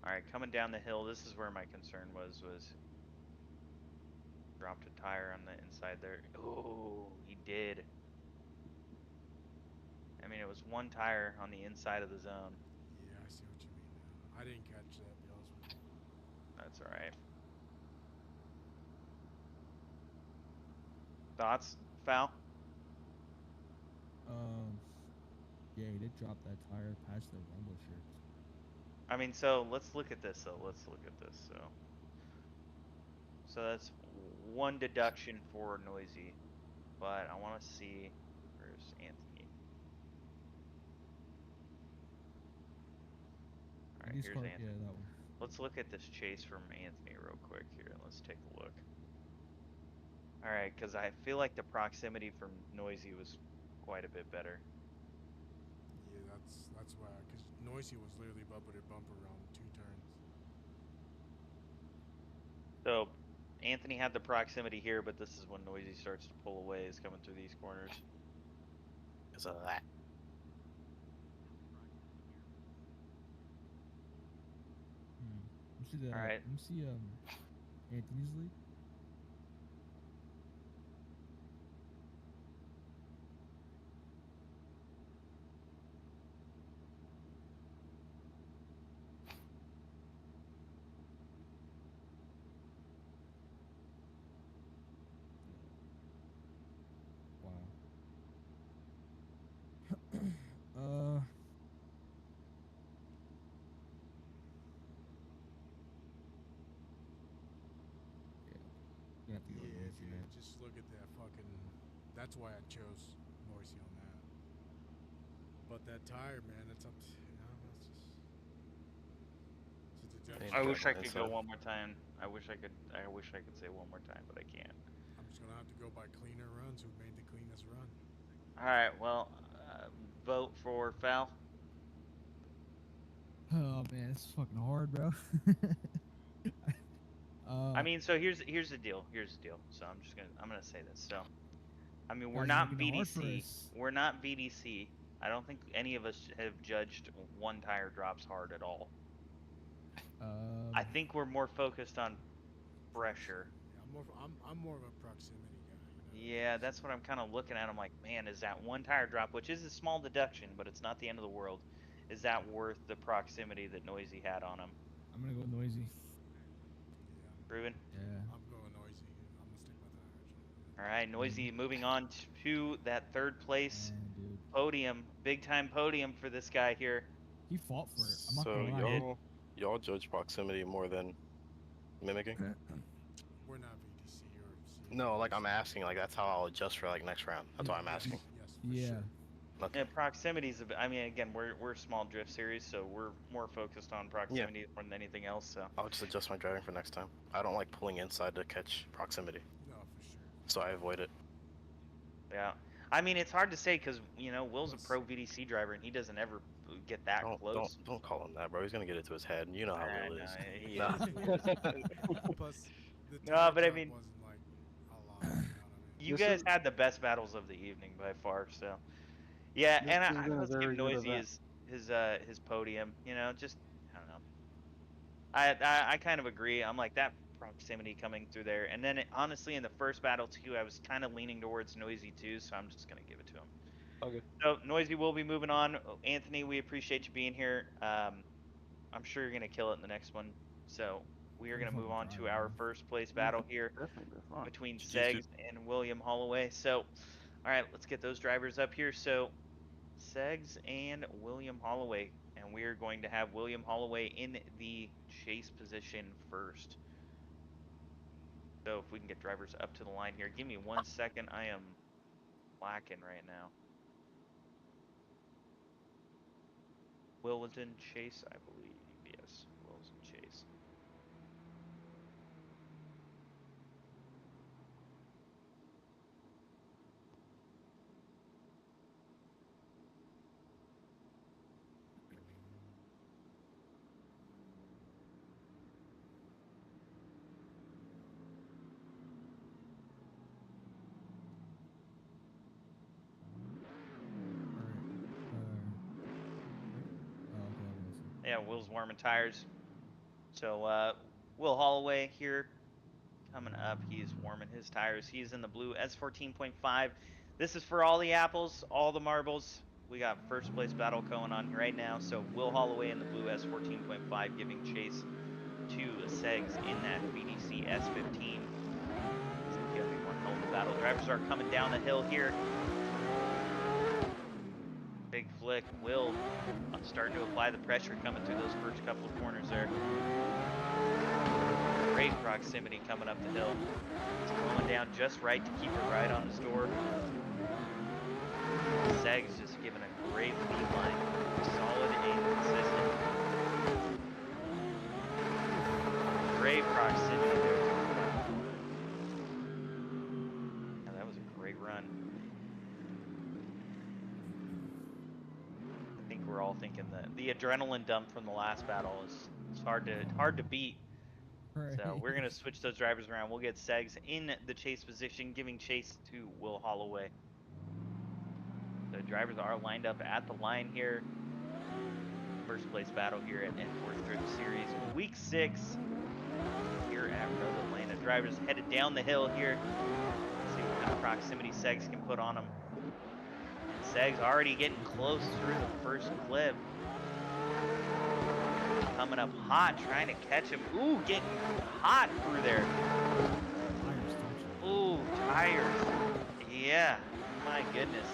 All right, coming down the hill, this is where my concern was dropped a tire on the inside there. Oh, he did. I mean, it was one tire on the inside of the zone. Yeah, I see what you mean now. I didn't catch that, to be honest with you. That's all right. Thoughts, Foul? Yeah, he did drop that tire past the rumble strips. I mean, so let's look at this though. Let's look at this. So that's one deduction for Noisy, but I want to see where's Anthony. All right, here's Anthony. Yeah, that one. Let's look at this chase from Anthony real quick here, and let's take a look. All right, because I feel like the proximity from Noisy was quite a bit better. Yeah, that's why. Because Noisy was literally bumper to bumper around 2 turns. So Anthony had the proximity here, but this is when Noisy starts to pull away, is coming through these corners. Because of that. All right. Let me see Anthony's lead. Just look at that fucking. That's why I chose Noisy on that. But that tire, man, it's up to. I wish I could go one more time. I wish I could say one more time, but I can't. I'm just gonna have to go by cleaner runs. Who made the cleanest run? All right, well, vote for Foul. Oh man, it's fucking hard, bro. I mean, so here's the deal. So I'm gonna say this. So, I mean, we're not VDC. We're not VDC. I don't think any of us have judged one tire drops hard at all. I think we're more focused on pressure. Yeah, I'm more of a proximity guy. Yeah, that's what I'm kind of looking at. I'm like, man, is that one tire drop, which is a small deduction, but it's not the end of the world. is that worth the proximity that Noisy had on him? I'm gonna go Noisy. Ruben? Yeah. I'm going Noisy. I'm gonna stick by that, actually. All right, Noisy moving on to that third place podium. Big time podium for this guy here. He fought for it. I'm not So gonna lie. y'all judge proximity more than mimicking? We're not VDC or No, like I'm asking, like that's how I'll adjust for like next round. That's why I'm asking. Yeah. Okay. Yeah, proximity's. I mean, again, we're a small drift series, so we're more focused on proximity more than anything else. So I'll just adjust my driving for next time. I don't like pulling inside to catch proximity. No, for sure. So I avoid it. yeah, I mean, it's hard to say because Will's a pro VDC driver and he doesn't ever get that close. Don't call him that, bro. He's gonna get it to his head. You know how Will is. He Nah. Plus, the No, but I time mean, wasn't like a lot. You know what I mean? you guys had the best battles of the evening by far. So yeah, This and has been a let's very give good Noisy event. his podium. Just I don't know. I kind of agree. I'm like that proximity coming through there, and then honestly in the first battle too, I was kind of leaning towards Noisy too, so I'm just gonna give it to him. Okay. So Noisy will be moving on. Anthony, we appreciate you being here. I'm sure you're gonna kill it in the next one. So we are gonna move on to our first place battle here Definitely been fun. between GG's, Segs dude. and William Holloway. So, all right, let's get those drivers up here. So Segs and William Holloway, and we are going to have William Holloway in the chase position first. So if we can get drivers up to the line here, give me 1 second. I am lacking right now. Will was in chase, I believe. Yes, Will's in chase. Yeah, Will's warming tires. So Will Holloway here coming up. He's warming his tires. He's in the blue S14.5. This is for all the apples, all the marbles. We got first place battle going on right now. So Will Holloway in the blue S14.5 giving chase to Segs in that VDC S15. It's gonna be one hell of a battle. Drivers are coming down the hill here. Big flick. Will starting to apply the pressure coming through those first couple of corners there. Great proximity coming up the hill. Slowing down just right to keep it right on the store. Segs just giving a great lead line. Solid and consistent. Great proximity there. Yeah, that was a great run. I think we're all thinking that the adrenaline dump from the last battle is hard to beat. So we're gonna switch those drivers around. We'll get Segs in the chase position, giving chase to Will Holloway. The drivers are lined up at the line here. First place battle here at N4 Drift Series Week 6 here at Road Atlanta. Drivers headed down the hill here. See what kind of proximity Segs can put on them. And Segs already getting close through the first clip. Coming up hot, trying to catch him. Ooh, getting hot through there. Ooh, tires. Yeah, my goodness.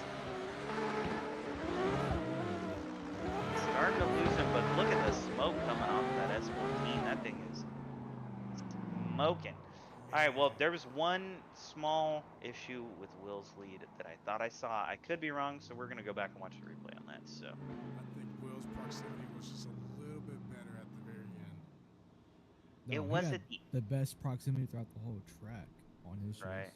Starting to lose him, but look at the smoke coming off of that S14. That thing is smoking. All right, well, there was one small issue with Will's lead that I thought I saw. I could be wrong, so we're going to go back and watch the replay on that. So I think Will's proximity was just a little bit better at the very end. No, it wasn't the best proximity throughout the whole track on his chase. right.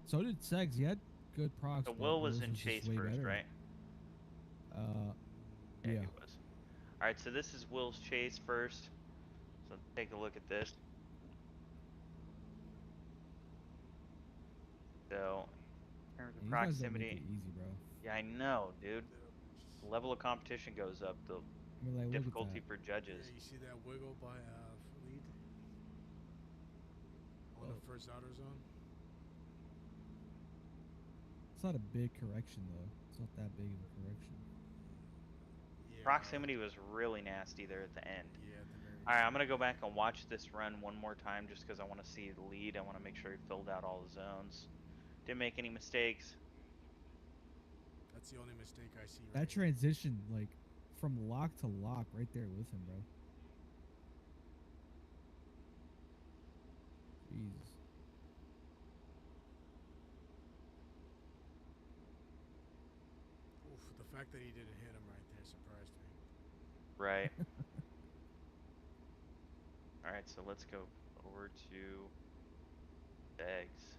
So did Segs. He had good procs. So but Will was Will's in just chase way first, better. right? Yeah. He was. All right, so this is Will's chase first. So take a look at this. So in terms of You guys don't make proximity, it easy, bro. yeah, I know, dude. The level of competition goes up. The I mean, like, look at difficulty that. for judges. Yeah, you see that wiggle by lead on the first outer zone? It's not a big correction though. It's not that big of a correction. Yeah, Proximity was really nasty there at the end. yeah, at the very All right, I'm end. gonna go back and watch this run one more time just because I want to see the lead. I want to make sure he filled out all the zones. Didn't make any mistakes. That's the only mistake I see. That transition, like, from lock to lock, right there with him, bro. Jesus. Oof, the fact that he didn't hit him right there surprised me. Right. All right, so let's go over to Segs.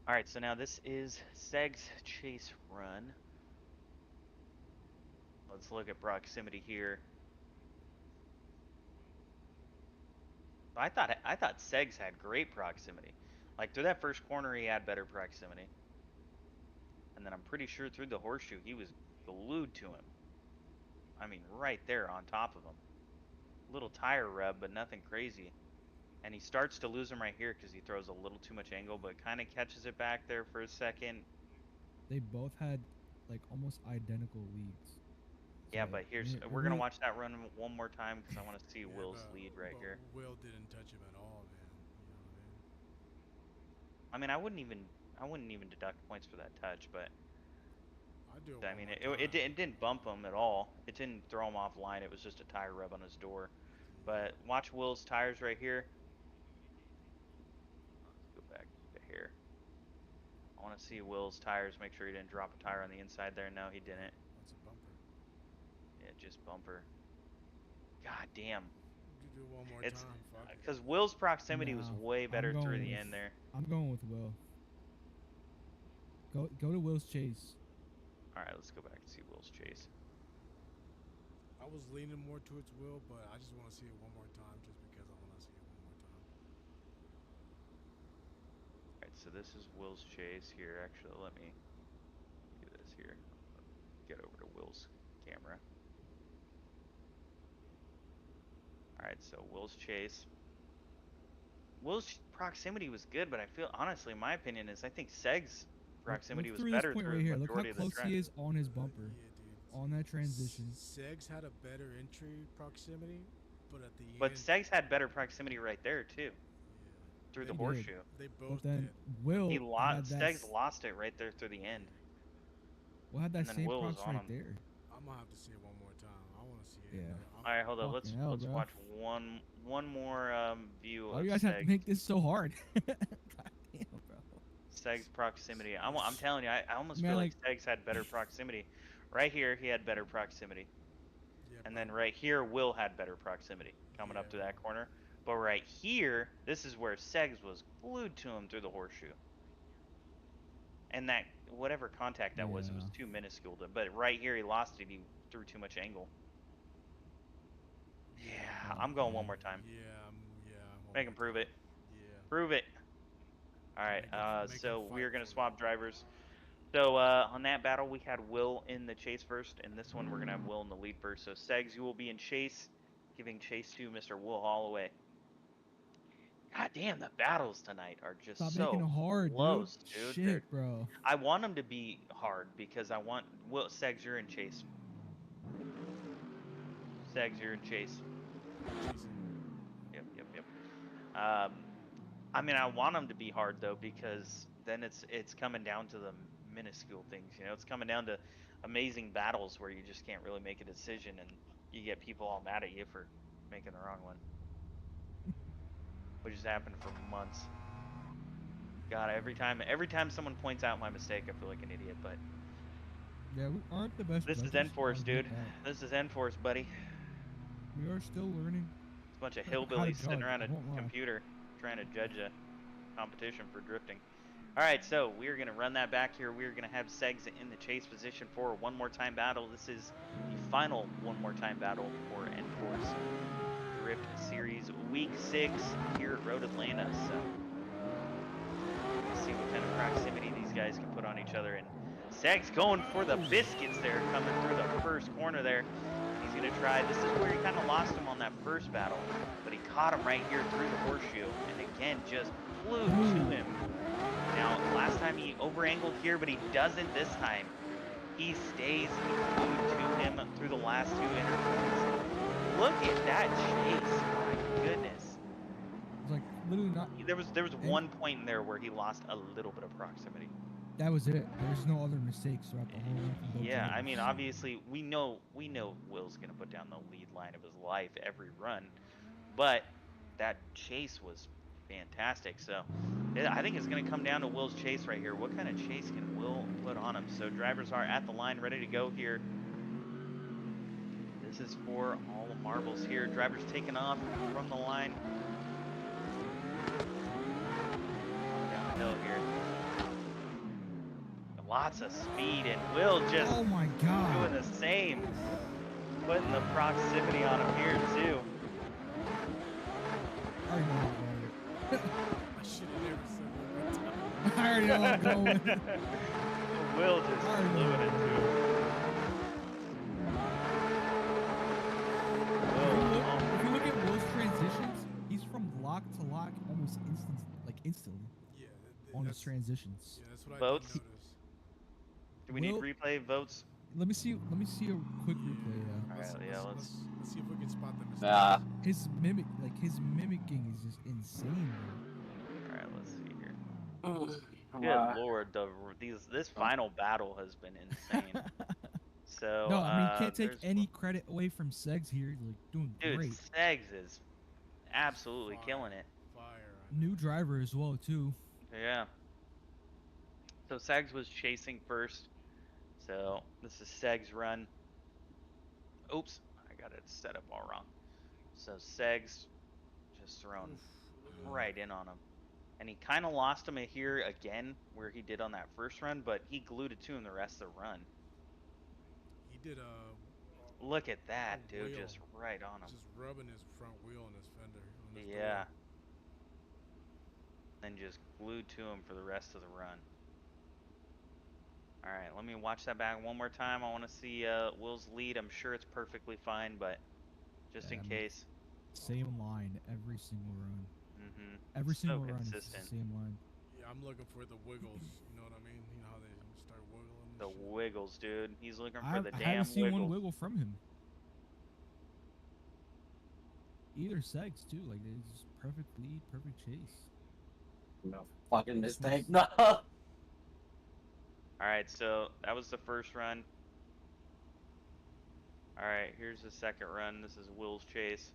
All right, so now this is Seg's chase run. Let's look at proximity here. I thought Segs had great proximity. Like through that first corner, he had better proximity. And then I'm pretty sure through the horseshoe, he was glued to him. I mean, right there on top of him. Little tire rub, but nothing crazy. And he starts to lose him right here because he throws a little too much angle, but kind of catches it back there for a second. They both had like almost identical leads. Yeah, but we're gonna watch that run one more time because I want to see Will's lead right here. Will didn't touch him at all, man. You know what I mean, I wouldn't even deduct points for that touch, but I'd do it. I mean, it didn't bump him at all. It didn't throw him off line. It was just a tire rub on his door. But watch Will's tires right here. Let's go back to here. I want to see Will's tires. Make sure he didn't drop a tire on the inside there. No, he didn't. That's a bumper. Yeah, just bumper. God damn. Do it one more time. Because Will's proximity was way better through the end there. I'm going with Will. Go to Will's chase. All right, let's go back and see Will's chase. I was leaning more towards Will, but I just want to see it one more time just because I want to see it one more time. All right, so this is Will's chase here. Actually, let me do this here. Get over to Will's camera. All right, so Will's chase. Will's proximity was good, but I feel honestly, my opinion is I think Seg's proximity was better through right here. the Look how majority of the close track. he is on his bumper. On that transition. Segs had a better entry proximity, but at the end. But Segs had better proximity right there too. Through the horseshoe. They both did. Will Segs lost it right there through the end. Will had that same prox right there. I'm gonna have to see it one more time. I want to see it. Yeah. All right, hold on. Let's watch one more view. Oh, you guys have to make this so hard. God damn, bro. Seg's proximity. I'm telling you, I almost feel like Segs had better proximity. Right here, he had better proximity. Yeah, and then right here, Will had better proximity coming up to that corner. But right here, this is where Segs was glued to him through the horseshoe. And that, whatever contact that was, it was too minuscule. But right here, he lost it. He threw too much angle. Yeah, I'm going one more time. Make him prove it. Yeah. Prove it. All right, so we are going to swap drivers. So on that battle, we had Will in the chase first, and this one we're going to have Will in the lead first. So Segs, you will be in chase, giving chase to Mr. Will Holloway. God damn, the battles tonight are just making it hard, close, dude. Shit, bro. I want them to be hard because I want Segs, you're in chase. Segs, you're in chase. Yep. I mean, I want them to be hard though because then it's coming down to the minuscule things. You know, it's coming down to amazing battles where you just can't really make a decision and you get people all mad at you for making the wrong one, which has happened for months. God, every time someone points out my mistake, I feel like an idiot. But yeah, we aren't the best. This is Enforce, dude. This is Enforce, buddy. We are still learning. It's a bunch of hillbillies sitting around a computer trying to judge a competition for drifting. All right, so we're going to run that back here. We're going to have Segs in the chase position for a one more time battle. This is the final one more time battle for Enforce Drift Series Week 6 here at Road Atlanta. So let's see what kind of proximity these guys can put on each other. And Segs going for the biscuits there, coming through the first corner there. He's going to try. This is where he kind of lost him on that first battle, but he caught him right here through the horseshoe, and again just flew to him. Now, last time he over-angled here, but he doesn't this time. He stays glued to him through the last two intercourses. Look at that chase. My goodness. It's like literally not. There was one point in there where he lost a little bit of proximity. That was it. There's no other mistakes throughout the whole run from both Yeah, drivers. I mean, obviously, we know Will's gonna put down the lead line of his life every run, but that chase was fantastic. So I think it's gonna come down to Will's chase right here. What kind of chase can Will put on him? So drivers are at the line, ready to go here. This is for all the marbles here. Drivers taking off from the line. Down the hill here. Lots of speed, and Will just oh my God. doing the same. Putting the proximity on him here, too. I already know I'm going. I should have never said that. I already know I'm going. Will just flew it into him. If you look at Will's transitions, he's from lock to lock almost instantly. Yeah, on his transitions. Yeah, that's what Votes? I did notice. Do we need replay votes? Let me see a quick replay. Let's see if we can spot the mistakes. His mimicking is just insane, bro. All right, let's see here. Good lord, this final battle has been insane. So no, I mean, can't take any credit away from Segs here. He's like doing dude, great. Segs is absolutely killing it. New driver as well too. Yeah. So Segs was chasing first. So this is Segs' run. Oops, I got it set up all wrong. So Segs just thrown right in on him. And he kind of lost him here again, where he did on that first run, but he glued it to him the rest of the run. He did look at that, dude, wheel. just right on him. Just rubbing his front wheel on his fender. On his yeah. door. And just glued to him for the rest of the run. All right, let me watch that back one more time. I want to see Will's lead. I'm sure it's perfectly fine, but just in case. Same line every single run. Mm-hmm. Every single run consistent. is the same line. Yeah, I'm looking for the wiggles. You know what I mean? You know how they start wiggling. The wiggles, dude. He's looking for the I damn haven't seen wiggles. one wiggle from him. Either Segs too. Like it's just perfect lead, perfect chase. No fucking mistake. No. All right, so that was the first run. All right, here's the second run. This is Will's chase.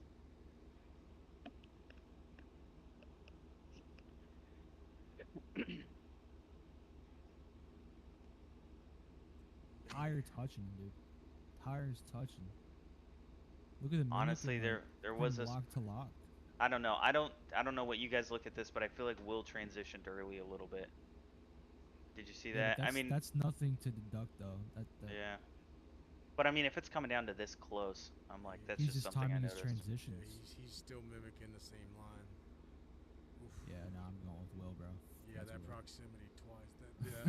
Tire touching, dude. Tires touching. Look at the honestly, there was a lock to lock. I don't know. I don't know what you guys look at this, but I feel like Will transitioned early a little bit. Did you see that? I mean, that's nothing to deduct though. Yeah. But I mean, if it's coming down to this close, I'm like, that's he's just something I timing his noticed. transitions. Yeah, he's still mimicking the same line. Oof. Yeah, no, I'm going with Will, bro. Yeah, that's that Will. proximity twice.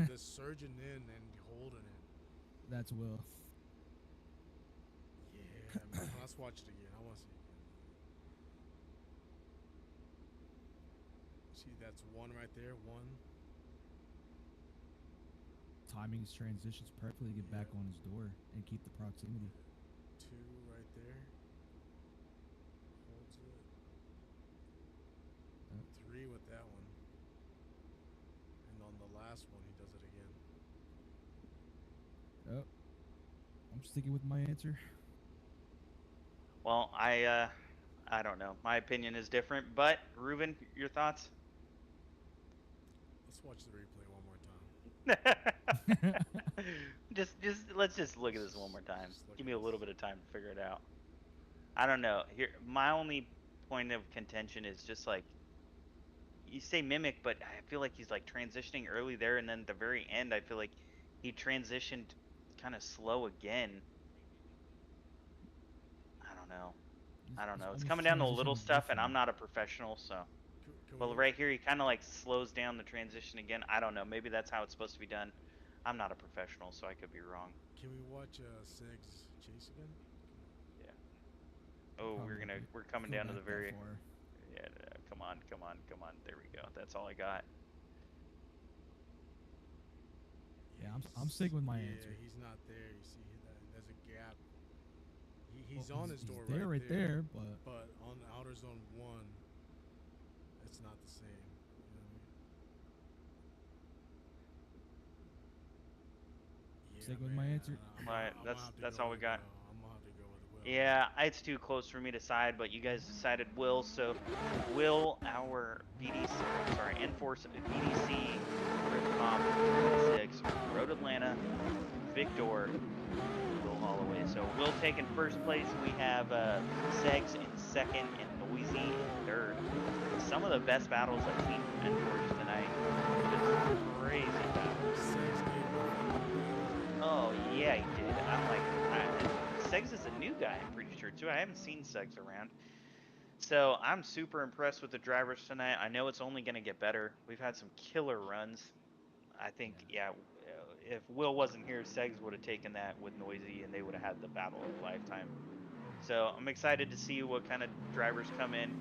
The surging in and holding it. That's Will. Yeah, man. Let's watch it again. I want to see it again. See, that's one right there. One. Timing his transitions perfectly to get back on his door and keep the proximity. Two right there. Holds it. Three with that one. And on the last one, he does it again. Oh, I'm sticking with my answer. Well, I don't know. My opinion is different, but Ruben, your thoughts? Let's watch the replay one more time. let's just look at this one more time. Give me a little bit of time to figure it out. I don't know. Here, my only point of contention is just like you say mimic, but I feel like he's like transitioning early there, and then at the very end, I feel like he transitioned kind of slow again. I don't know. It's coming down to little stuff, and I'm not a professional, so. Well, right here, he kind of like slows down the transition again. I don't know. Maybe that's how it's supposed to be done. I'm not a professional, so I could be wrong. Can we watch Segs chase again? Yeah. Oh, we're coming down to the very. Yeah, come on. There we go. That's all I got. Yeah, I'm sticking with my answer. Yeah, he's not there. You see, there's a gap. He's Well, on his door there, right there, but on the outer zone 1, it's not the same. You know what I mean? stick with my answer. Right, that's all we got. I'm gonna have to go with Will. Yeah, it's too close for me to decide, but you guys decided Will, so Will, our Enforce BDC Ripcom 26, Road Atlanta, Victor, Will Holloway. So Will taking first place. We have Segs in second and Noisy in third. Some of the best battles I've seen from Enforce tonight. Just crazy battles. Oh yeah, he did. I'm like, Segs is a new guy, I'm pretty sure too. I haven't seen Segs around. So I'm super impressed with the drivers tonight. I know it's only going to get better. We've had some killer runs. I think, yeah, if Will wasn't here, Segs would have taken that with Noisy and they would have had the battle of a lifetime. So I'm excited to see what kind of drivers come in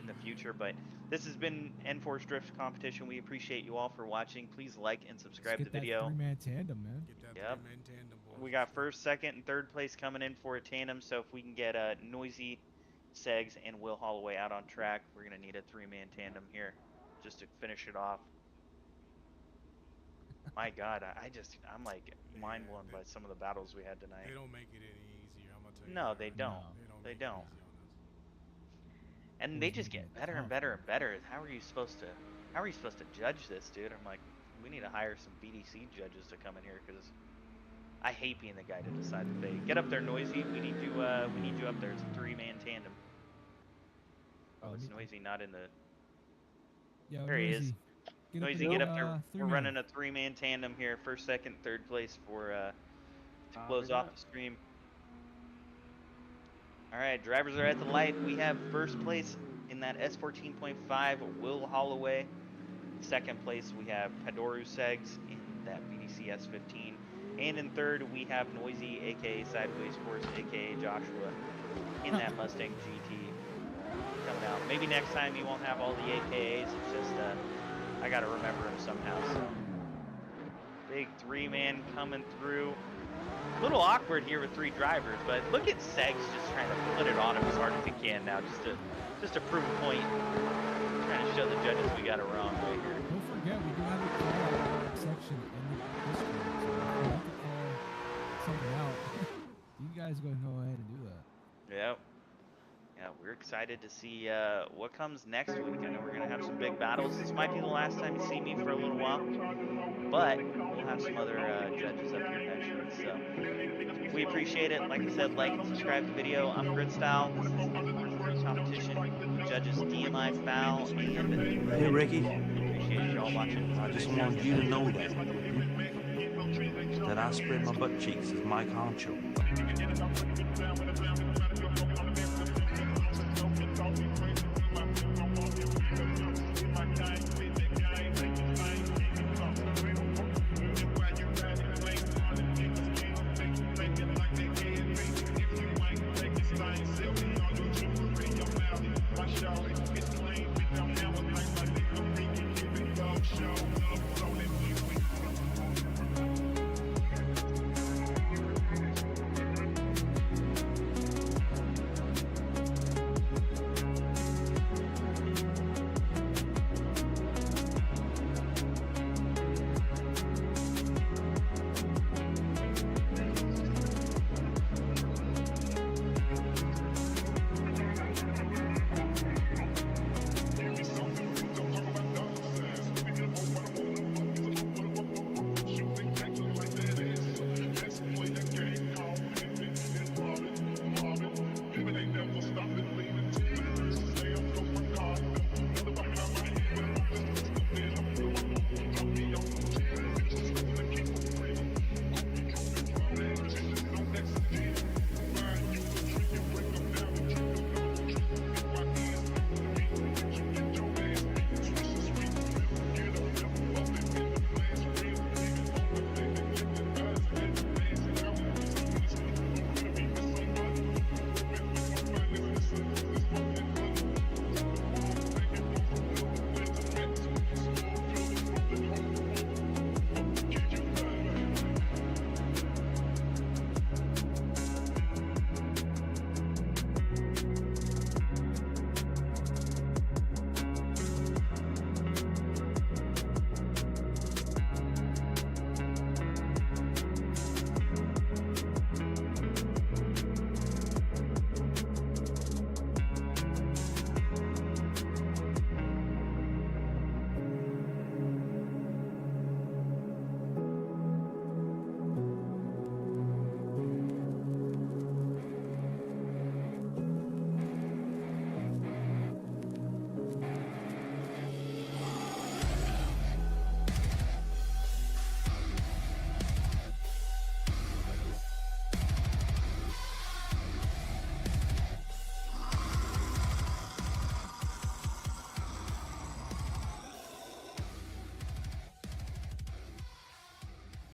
the future. But this has been Enforce Drift Competition. We appreciate you all for watching. Please like and subscribe to the video. That 3-man tandem, man. Get that Yep. 3-man tandem, boys. We got first, second, and third place coming in for a tandem. So if we can get Noisy, Segs, and Will Holloway out on track, we're gonna need a 3-man tandem here, just to finish it off. My God, I'm like mind blown by some of the battles we had tonight. They don't make it any easier. I'm gonna tell you. No, that. they don't. They don't. And Always they just making get it better and tough, better man. and better. How are you supposed to judge this, dude? I'm like, we need to hire some BDC judges to come in here because I hate being the guy to decide the fate. Get up there, Noisy. We need you up there. It's a 3-man tandem. Oh, it's Noisy, not in the. Yeah, There he is. Noisy, get up there. We're 3-man. running a 3-man tandem here. First, second, third place for to close off the stream. All right, drivers are at the light. We have first place in that S14.5, Will Holloway. Second place, we have Padoru Segs in that BDC S15. And in third, we have Noisy, aka Sideways Force, aka Joshua, in that Mustang GT coming out. Maybe next time you won't have all the AKAs. It's just I gotta remember them somehow. So big 3-man coming through. A little awkward here with 3 drivers, but look at Segs just trying to put it on him as hard as he can now, just to prove a point. Trying to show the judges we got it wrong right here. Don't forget, we do have a call-out section in the Discord, so if you have to call something out, you guys go ahead and do that. Yep. Yeah, we're excited to see what comes next week. I know we're going to have some big battles. This might be the last time you see me for a little while, but we'll have some other judges up here eventually. So we appreciate it. Like I said, like and subscribe to the video. I'm Gridstyle. This is Enforce Drift Competition. Judges DMI Foul and Hey, Ricky. Appreciate y'all watching. I just want you to know that I spread my butt cheeks as Mike Honcho.